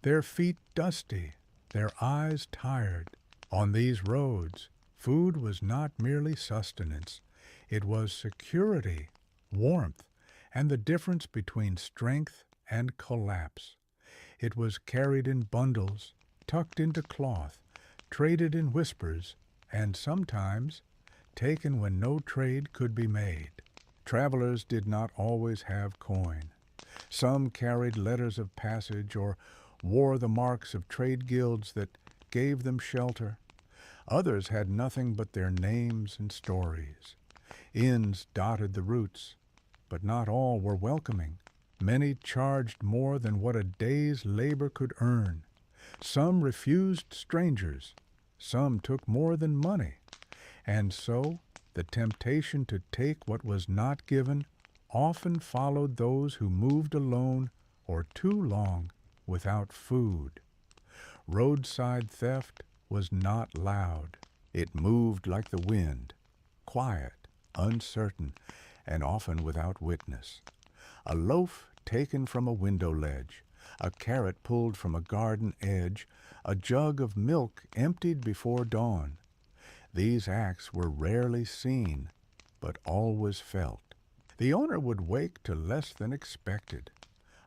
their feet dusty, their eyes tired. On these roads, food was not merely sustenance. It was security, warmth, and the difference between strength and collapse. It was carried in bundles, tucked into cloth, traded in whispers, and sometimes taken when no trade could be made. Travelers did not always have coin. Some carried letters of passage or wore the marks of trade guilds that gave them shelter. Others had nothing but their names and stories. Inns dotted the routes, but not all were welcoming. Many charged more than what a day's labor could earn. Some refused strangers. Some took more than money. And so the temptation to take what was not given often followed those who moved alone or too long without food. Roadside theft was not loud. It moved like the wind, quiet, uncertain, and often without witness. A loaf taken from a window ledge, a carrot pulled from a garden edge, a jug of milk emptied before dawn. These acts were rarely seen, but always felt. The owner would wake to less than expected.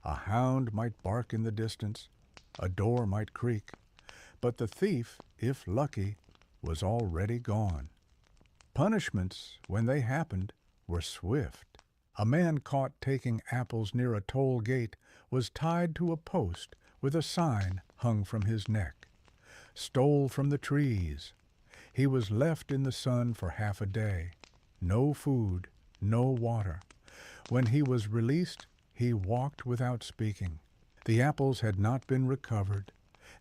A hound might bark in the distance, a door might creak, but the thief, if lucky, was already gone. Punishments, when they happened, were swift. A man caught taking apples near a toll gate was tied to a post with a sign hung from his neck. Stole from the trees. He was left in the sun for half a day. No food, no water. When he was released, he walked without speaking. The apples had not been recovered.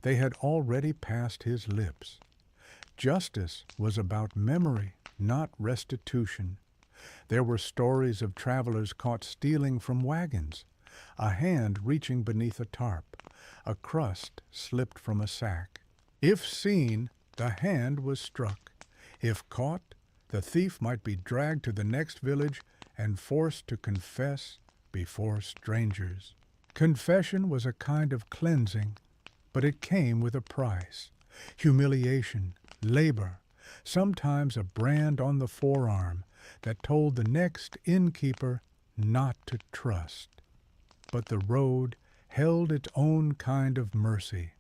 They had already passed his lips. Justice was about memory, not restitution. There were stories of travelers caught stealing from wagons, a hand reaching beneath a tarp, a crust slipped from a sack. If seen, the hand was struck. If caught, the thief might be dragged to the next village and forced to confess before strangers. Confession was a kind of cleansing, but it came with a price. Humiliation, labor, sometimes a brand on the forearm that told the next innkeeper not to trust. But the road held its own kind of mercy.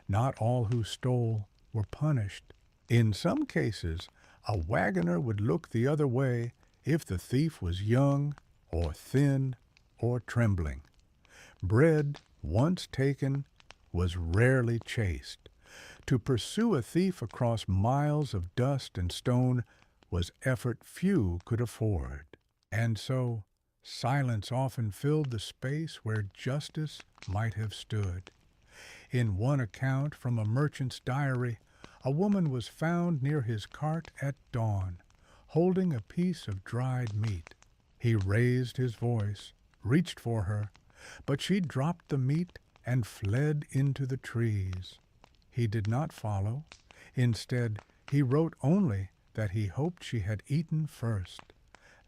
Not all who stole were punished. In some cases, a wagoner would look the other way if the thief was young or thin or trembling. Bread, once taken, was rarely chased. To pursue a thief across miles of dust and stone was effort few could afford. And so, silence often filled the space where justice might have stood. In one account from a merchant's diary, a woman was found near his cart at dawn, holding a piece of dried meat. He raised his voice, reached for her, but she dropped the meat and fled into the trees. He did not follow. Instead, he wrote only that he hoped she had eaten first.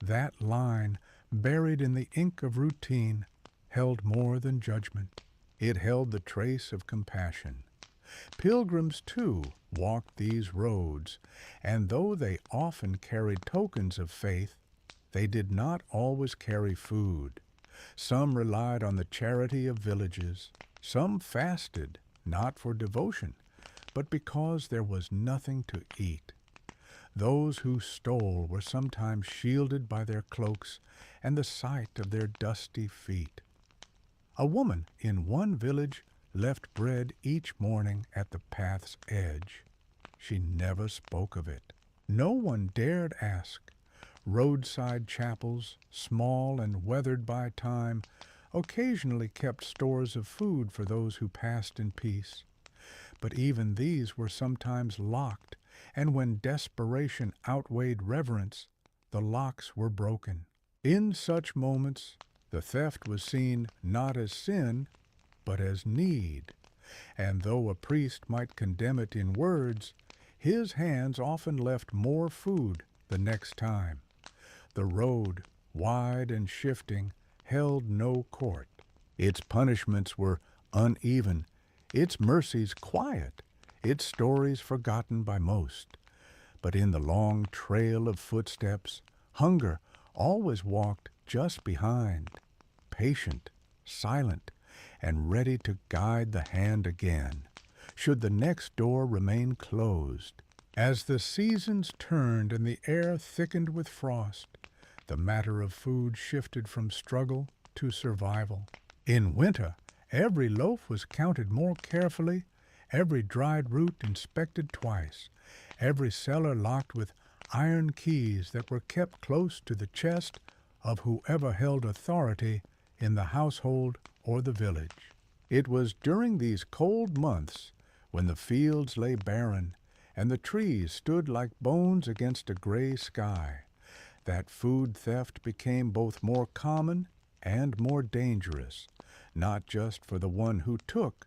That line, buried in the ink of routine, held more than judgment. It held the trace of compassion. Pilgrims, too, walked these roads, and though they often carried tokens of faith, they did not always carry food. Some relied on the charity of villages. Some fasted, not for devotion, but because there was nothing to eat. Those who stole were sometimes shielded by their cloaks and the sight of their dusty feet. A woman in one village left bread each morning at the path's edge. She never spoke of it. No one dared ask. Roadside chapels, small and weathered by time, occasionally kept stores of food for those who passed in peace. But even these were sometimes locked, and when desperation outweighed reverence, the locks were broken. In such moments, the theft was seen not as sin, but as need. And though a priest might condemn it in words, his hands often left more food the next time. The road, wide and shifting, held no court. Its punishments were uneven, its mercies quiet, its stories forgotten by most. But in the long trail of footsteps, hunger always walked just behind, patient, silent, and ready to guide the hand again, should the next door remain closed. As the seasons turned and the air thickened with frost, the matter of food shifted from struggle to survival. In winter, every loaf was counted more carefully, every dried root inspected twice, every cellar locked with iron keys that were kept close to the chest of whoever held authority in the household or the village. It was during these cold months, when the fields lay barren and the trees stood like bones against a gray sky, that food theft became both more common and more dangerous, not just for the one who took,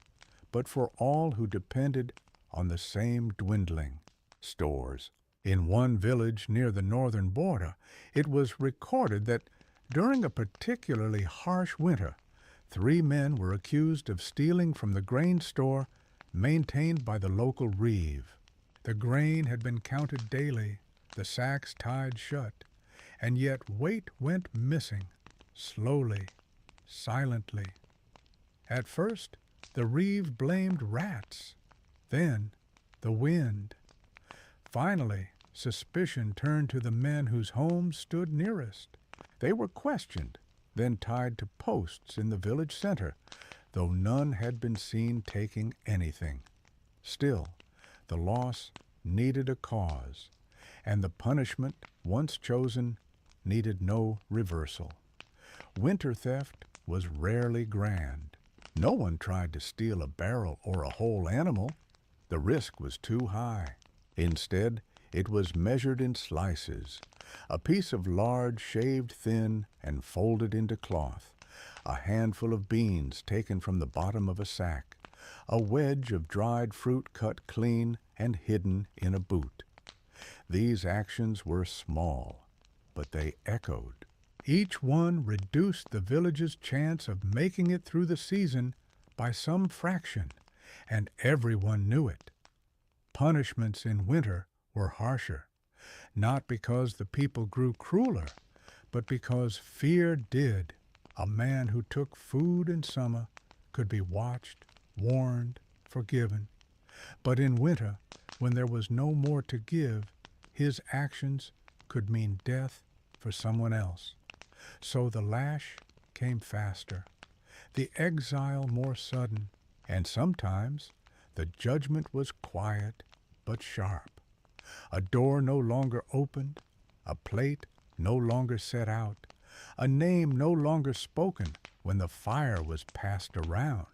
but for all who depended on the same dwindling stores. In one village near the northern border, it was recorded that during a particularly harsh winter, 3 men were accused of stealing from the grain store maintained by the local reeve. The grain had been counted daily, the sacks tied shut, and yet weight went missing, slowly, silently. At first, the reeve blamed rats, then the wind. Finally, suspicion turned to the men whose homes stood nearest. They were questioned, then tied to posts in the village center, though none had been seen taking anything. Still, the loss needed a cause, and the punishment, once chosen, needed no reversal. Winter theft was rarely grand. No one tried to steal a barrel or a whole animal. The risk was too high. Instead, it was measured in slices, a piece of lard shaved thin and folded into cloth, a handful of beans taken from the bottom of a sack, a wedge of dried fruit cut clean and hidden in a boot. These actions were small, but they echoed. Each one reduced the village's chance of making it through the season by some fraction, and everyone knew it. Punishments in winter were harsher, not because the people grew crueler, but because fear did. A man who took food in summer could be watched, warned, forgiven. But in winter, when there was no more to give, his actions could mean death for someone else. So the lash came faster, the exile more sudden, and sometimes the judgment was quiet but sharp. A door no longer opened, a plate no longer set out, a name no longer spoken when the fire was passed around.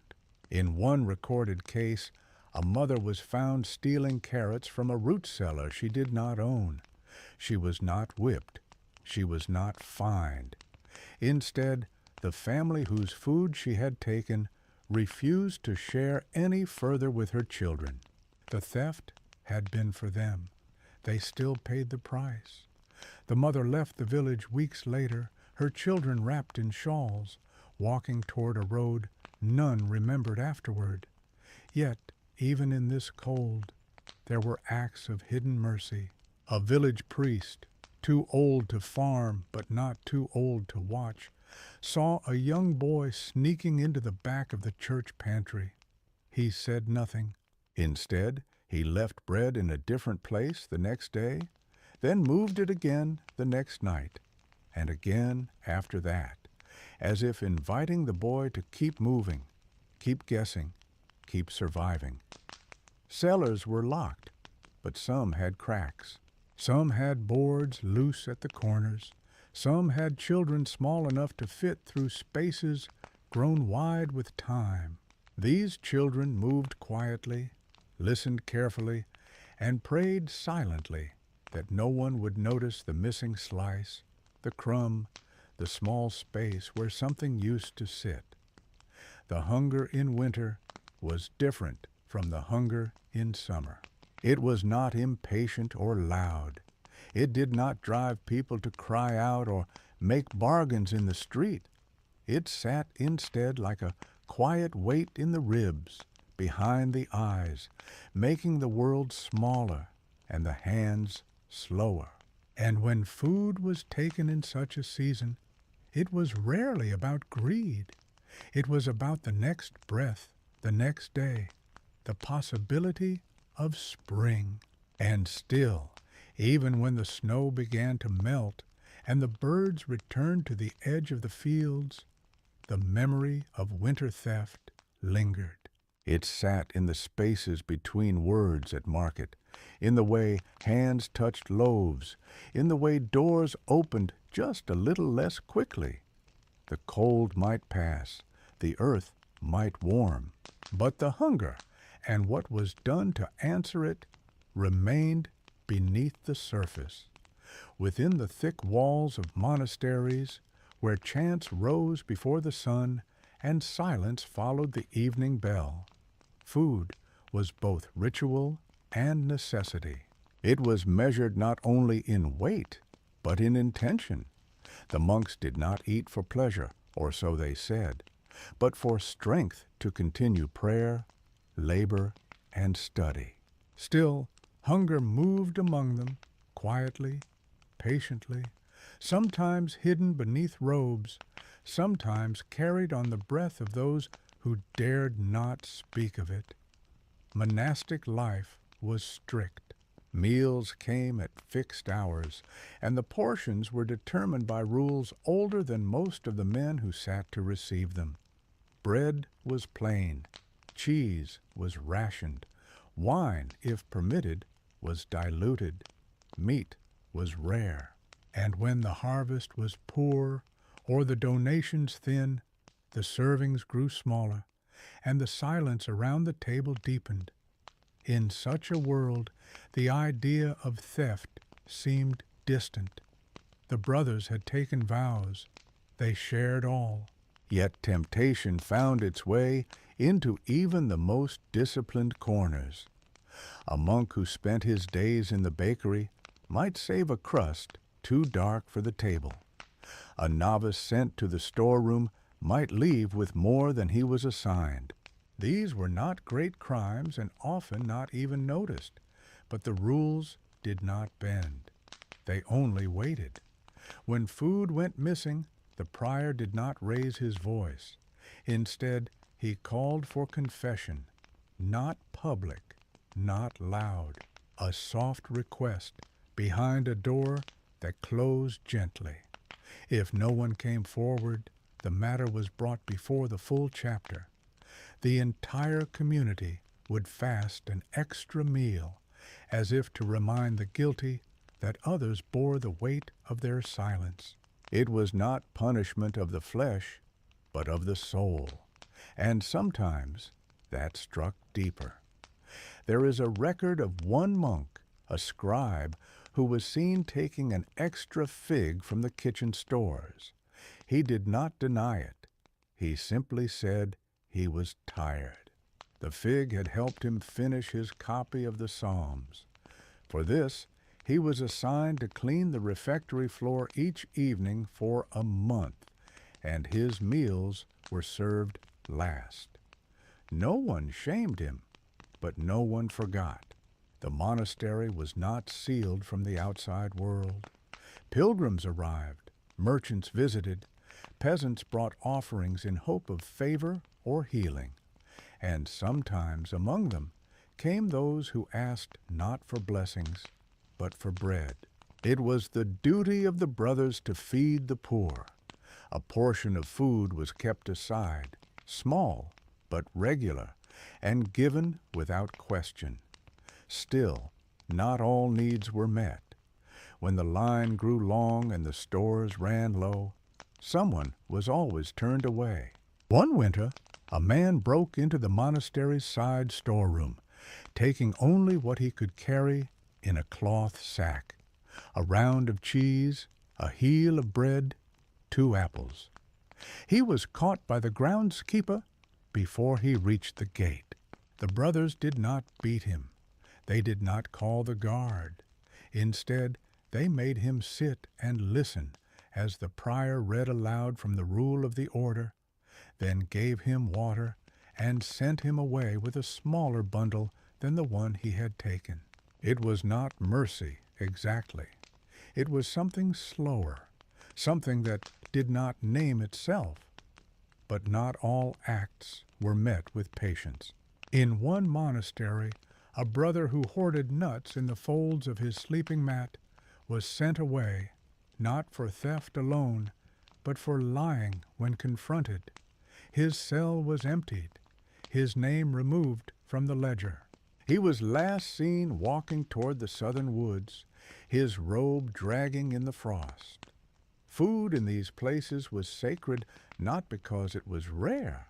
In one recorded case, a mother was found stealing carrots from a root cellar she did not own. She was not whipped. She was not fined. Instead, the family whose food she had taken refused to share any further with her children. The theft had been for them. They still paid the price. The mother left the village weeks later, her children wrapped in shawls, walking toward a road none remembered afterward. Yet, even in this cold, there were acts of hidden mercy. A village priest, too old to farm but not too old to watch, saw a young boy sneaking into the back of the church pantry. He said nothing. Instead, he left bread in a different place the next day, then moved it again the next night, and again after that, as if inviting the boy to keep moving, keep guessing, keep surviving. Cellars were locked, but some had cracks. Some had boards loose at the corners. Some had children small enough to fit through spaces grown wide with time. These children moved quietly, listened carefully, and prayed silently that no one would notice the missing slice, the crumb, the small space where something used to sit. The hunger in winter was different from the hunger in summer. It was not impatient or loud. It did not drive people to cry out or make bargains in the street. It sat instead like a quiet weight in the ribs, behind the eyes, making the world smaller and the hands slower. And when food was taken in such a season, it was rarely about greed. It was about the next breath, the next day, the possibility of spring. And still, even when the snow began to melt and the birds returned to the edge of the fields, the memory of winter theft lingered. It sat in the spaces between words at market, in the way hands touched loaves, in the way doors opened just a little less quickly. The cold might pass, the earth might warm, but the hunger and what was done to answer it remained beneath the surface. Within the thick walls of monasteries, where chants rose before the sun and silence followed the evening bell, food was both ritual and necessity. It was measured not only in weight, but in intention. The monks did not eat for pleasure, or so they said, but for strength to continue prayer, labor, and study. Still, hunger moved among them, quietly, patiently, sometimes hidden beneath robes, sometimes carried on the breath of those who dared not speak of it. Monastic life was strict. Meals came at fixed hours, and the portions were determined by rules older than most of the men who sat to receive them. Bread was plain, cheese was rationed, wine, if permitted, was diluted, meat was rare. And when the harvest was poor or the donations thin, the servings grew smaller, and the silence around the table deepened. In such a world, the idea of theft seemed distant. The brothers had taken vows. They shared all. Yet temptation found its way into even the most disciplined corners. A monk who spent his days in the bakery might save a crust too dark for the table. A novice sent to the storeroom might leave with more than he was assigned. These were not great crimes and often not even noticed, but the rules did not bend. They only waited. When food went missing, the prior did not raise his voice. Instead, he called for confession, not public, not loud, a soft request behind a door that closed gently. If no one came forward, the matter was brought before the full chapter. The entire community would fast an extra meal, as if to remind the guilty that others bore the weight of their silence. It was not punishment of the flesh, but of the soul, and sometimes that struck deeper. There is a record of one monk, a scribe, who was seen taking an extra fig from the kitchen stores. He did not deny it. He simply said he was tired. The fig had helped him finish his copy of the Psalms. For this, he was assigned to clean the refectory floor each evening for a month, and his meals were served last. No one shamed him, but no one forgot. The monastery was not sealed from the outside world. Pilgrims arrived, merchants visited, peasants brought offerings in hope of favor or healing, and sometimes among them came those who asked not for blessings, but for bread. It was the duty of the brothers to feed the poor. A portion of food was kept aside, small but regular, and given without question. Still, not all needs were met. When the line grew long and the stores ran low, someone was always turned away. One winter, a man broke into the monastery's side storeroom, taking only what he could carry in a cloth sack: a round of cheese, a heel of bread, 2 apples. He was caught by the groundskeeper before he reached the gate. The brothers did not beat him. They did not call the guard. Instead, they made him sit and listen as the prior read aloud from the rule of the order, then gave him water and sent him away with a smaller bundle than the one he had taken. It was not mercy exactly. It was something slower, something that did not name itself. But not all acts were met with patience. In one monastery, a brother who hoarded nuts in the folds of his sleeping mat was sent away, not for theft alone, but for lying when confronted. His cell was emptied, his name removed from the ledger. He was last seen walking toward the southern woods, his robe dragging in the frost. Food in these places was sacred not because it was rare,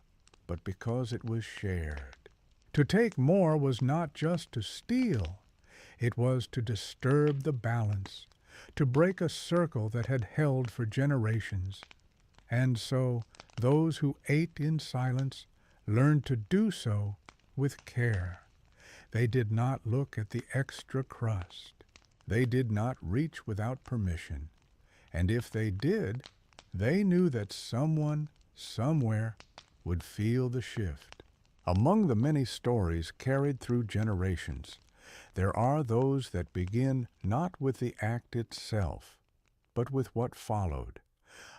but because it was shared. To take more was not just to steal, it was to disturb the balance, to break a circle that had held for generations. And so those who ate in silence learned to do so with care. They did not look at the extra crust. They did not reach without permission. And if they did, they knew that someone, somewhere, would feel the shift. Among the many stories carried through generations, there are those that begin not with the act itself, but with what followed.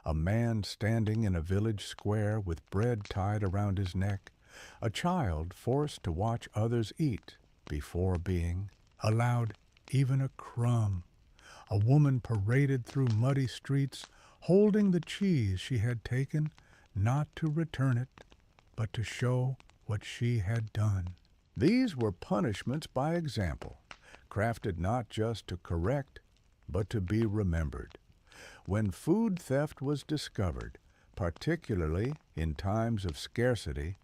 A man standing in a village square with bread tied around his neck, a child forced to watch others eat before being allowed even a crumb, a woman paraded through muddy streets holding the cheese she had taken, not to return it, but to show what she had done. These were punishments by example, crafted not just to correct, but to be remembered. When food theft was discovered, particularly in times of scarcity,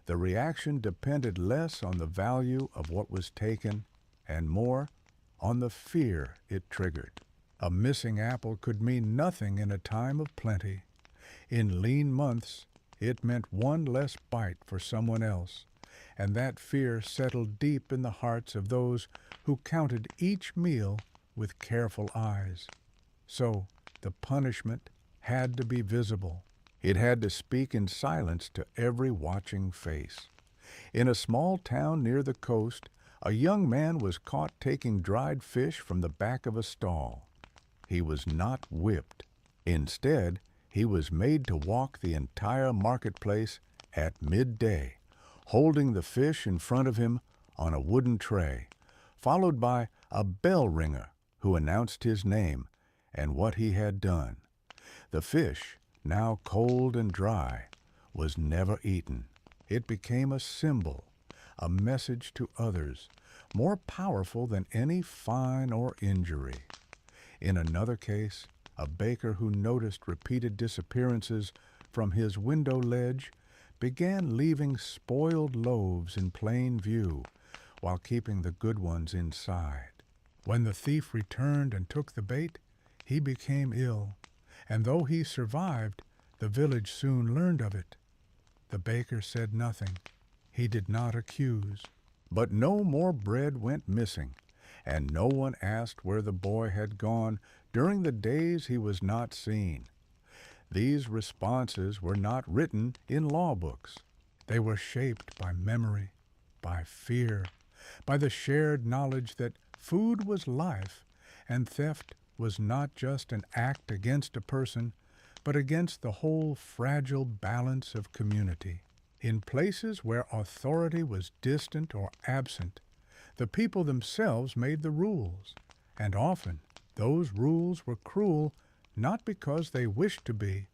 the reaction depended less on the value of what was taken and more on the fear it triggered. A missing apple could mean nothing in a time of plenty. In lean months, it meant one less bite for someone else, and that fear settled deep in the hearts of those who counted each meal with careful eyes. So the punishment had to be visible. It had to speak in silence to every watching face. In a small town near the coast, a young man was caught taking dried fish from the back of a stall. He was not whipped. Instead, he was made to walk the entire marketplace at midday, holding the fish in front of him on a wooden tray, followed by a bell ringer who announced his name and what he had done. The fish, now cold and dry, was never eaten. It became a symbol, a message to others, more powerful than any fine or injury. In another case, a baker who noticed repeated disappearances from his window ledge began leaving spoiled loaves in plain view while keeping the good ones inside. When the thief returned and took the bait, he became ill, and though he survived, the village soon learned of it. The baker said nothing. He did not accuse. But no more bread went missing, and no one asked where the boy had gone during the days he was not seen. These responses were not written in law books. They were shaped by memory, by fear, by the shared knowledge that food was life, and theft was not just an act against a person, but against the whole fragile balance of community. In places where authority was distant or absent, the people themselves made the rules, and often those rules were cruel not because they wished to be,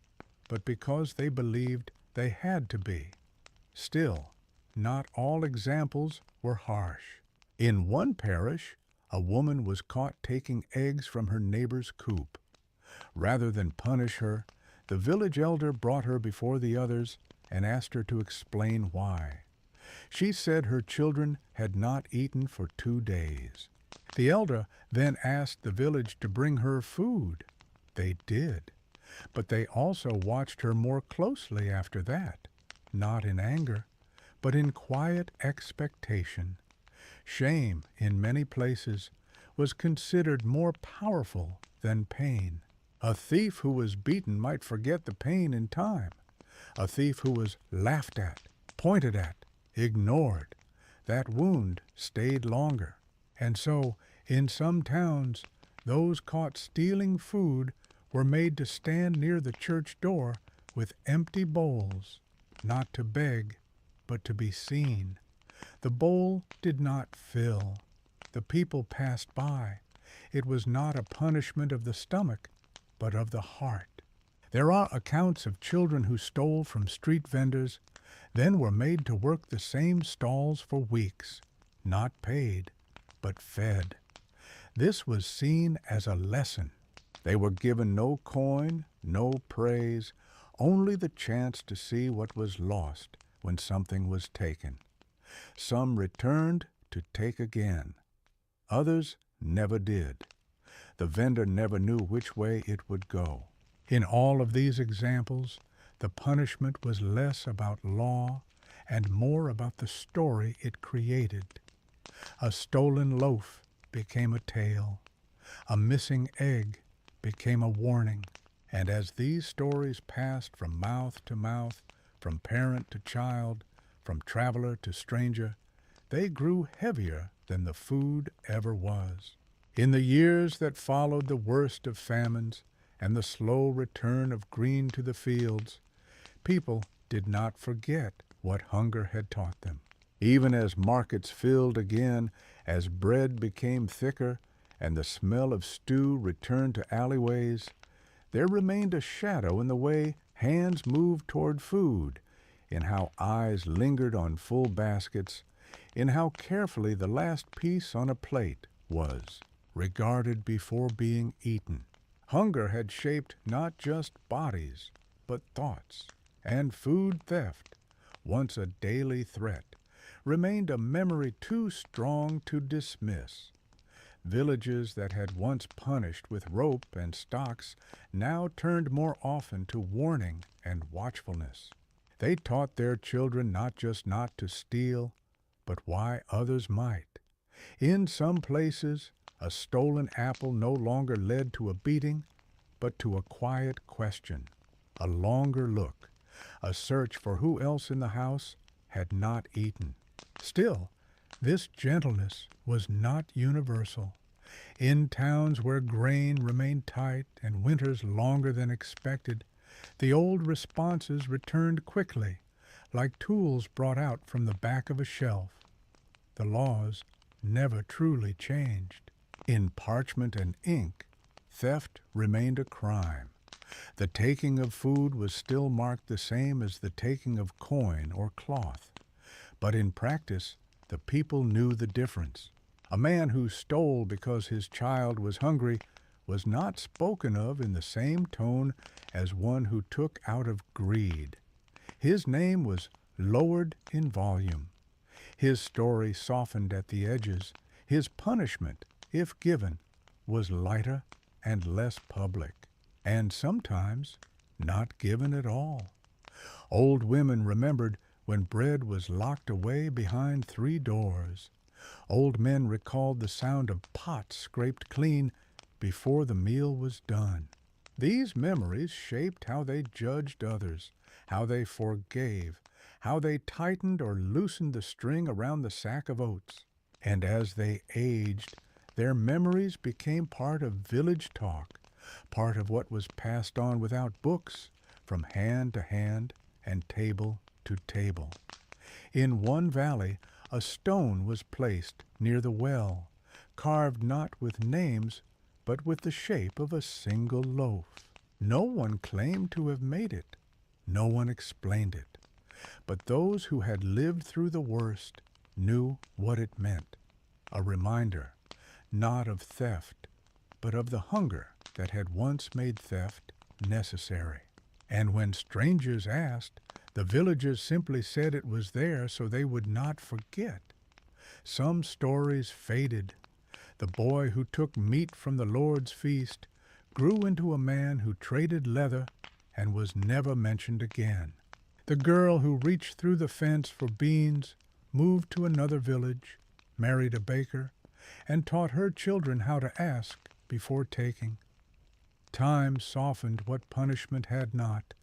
but because they believed they had to be. Still, not all examples were harsh. In one parish, a woman was caught taking eggs from her neighbor's coop. Rather than punish her, the village elder brought her before the others and asked her to explain why. She said her children had not eaten for 2 days. The elder then asked the village to bring her food. They did, but they also watched her more closely after that, not in anger, but in quiet expectation. Shame, in many places, was considered more powerful than pain. A thief who was beaten might forget the pain in time. A thief who was laughed at, pointed at, ignored, that wound stayed longer. And so, in some towns, those caught stealing food were made to stand near the church door with empty bowls, not to beg, but to be seen. The bowl did not fill. The people passed by. It was not a punishment of the stomach, but of the heart. There are accounts of children who stole from street vendors, then were made to work the same stalls for weeks, not paid, but fed. This was seen as a lesson. They were given no coin, no praise, only the chance to see what was lost when something was taken. Some returned to take again. Others never did. The vendor never knew which way it would go. In all of these examples, the punishment was less about law and more about the story it created. A stolen loaf became a tale. A missing egg became a warning. And as these stories passed from mouth to mouth, from parent to child, from traveler to stranger, they grew heavier than the food ever was. In the years that followed the worst of famines and the slow return of green to the fields, people did not forget what hunger had taught them. Even as markets filled again, as bread became thicker, and the smell of stew returned to alleyways, there remained a shadow in the way hands moved toward food, in how eyes lingered on full baskets, in how carefully the last piece on a plate was regarded before being eaten. Hunger had shaped not just bodies, but thoughts, and food theft, once a daily threat, remained a memory too strong to dismiss. Villages that had once punished with rope and stocks now turned more often to warning and watchfulness. They taught their children not just not to steal, but why others might. In some places, a stolen apple no longer led to a beating, but to a quiet question, a longer look, a search for who else in the house had not eaten. Still, this gentleness was not universal. In towns where grain remained tight and winters longer than expected, the old responses returned quickly, like tools brought out from the back of a shelf. The laws never truly changed. In parchment and ink, theft remained a crime. The taking of food was still marked the same as the taking of coin or cloth. But in practice, the people knew the difference. A man who stole because his child was hungry was not spoken of in the same tone as one who took out of greed. His name was lowered in volume. His story softened at the edges. His punishment, if given, was lighter and less public, and sometimes not given at all. Old women remembered when bread was locked away behind 3 doors. Old men recalled the sound of pots scraped clean before the meal was done. These memories shaped how they judged others, how they forgave, how they tightened or loosened the string around the sack of oats. And as they aged, their memories became part of village talk, part of what was passed on without books, from hand to hand and table to table. In one valley, a stone was placed near the well, carved not with names, but with the shape of a single loaf. No one claimed to have made it. No one explained it. But those who had lived through the worst knew what it meant. A reminder, not of theft, but of the hunger that had once made theft necessary. And when strangers asked, the villagers simply said it was there so they would not forget. Some stories faded. The boy who took meat from the Lord's feast grew into a man who traded leather and was never mentioned again. The girl who reached through the fence for beans moved to another village, married a baker, and taught her children how to ask before taking. Time softened what punishment had not,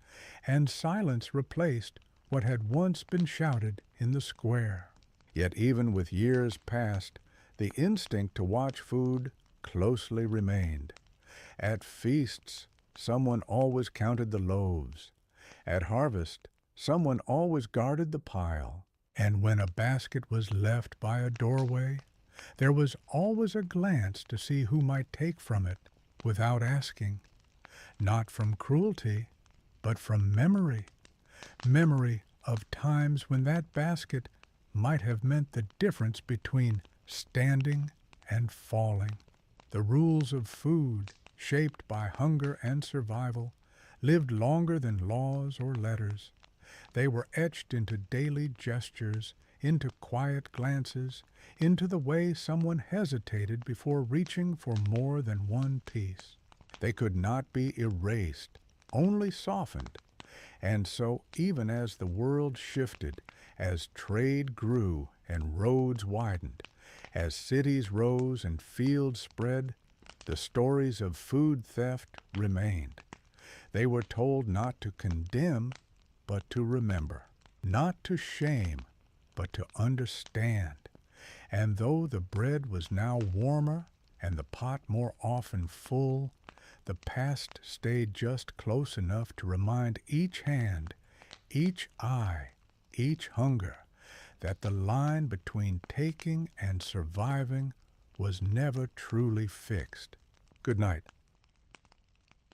and silence replaced what had once been shouted in the square. Yet even with years past, the instinct to watch food closely remained. At feasts, someone always counted the loaves. At harvest, someone always guarded the pile. And when a basket was left by a doorway, there was always a glance to see who might take from it without asking. Not from cruelty, but from memory. Memory of times when that basket might have meant the difference between standing and falling. The rules of food, shaped by hunger and survival, lived longer than laws or letters. They were etched into daily gestures, into quiet glances, into the way someone hesitated before reaching for more than one piece. They could not be erased, only softened. And so, even as the world shifted, as trade grew and roads widened, as cities rose and fields spread, the stories of food theft remained. They were told not to condemn, but to remember, not to shame, but to understand. And though the bread was now warmer and the pot more often full, the past stayed just close enough to remind each hand, each eye, each hunger, that the line between taking and surviving was never truly fixed. Good night.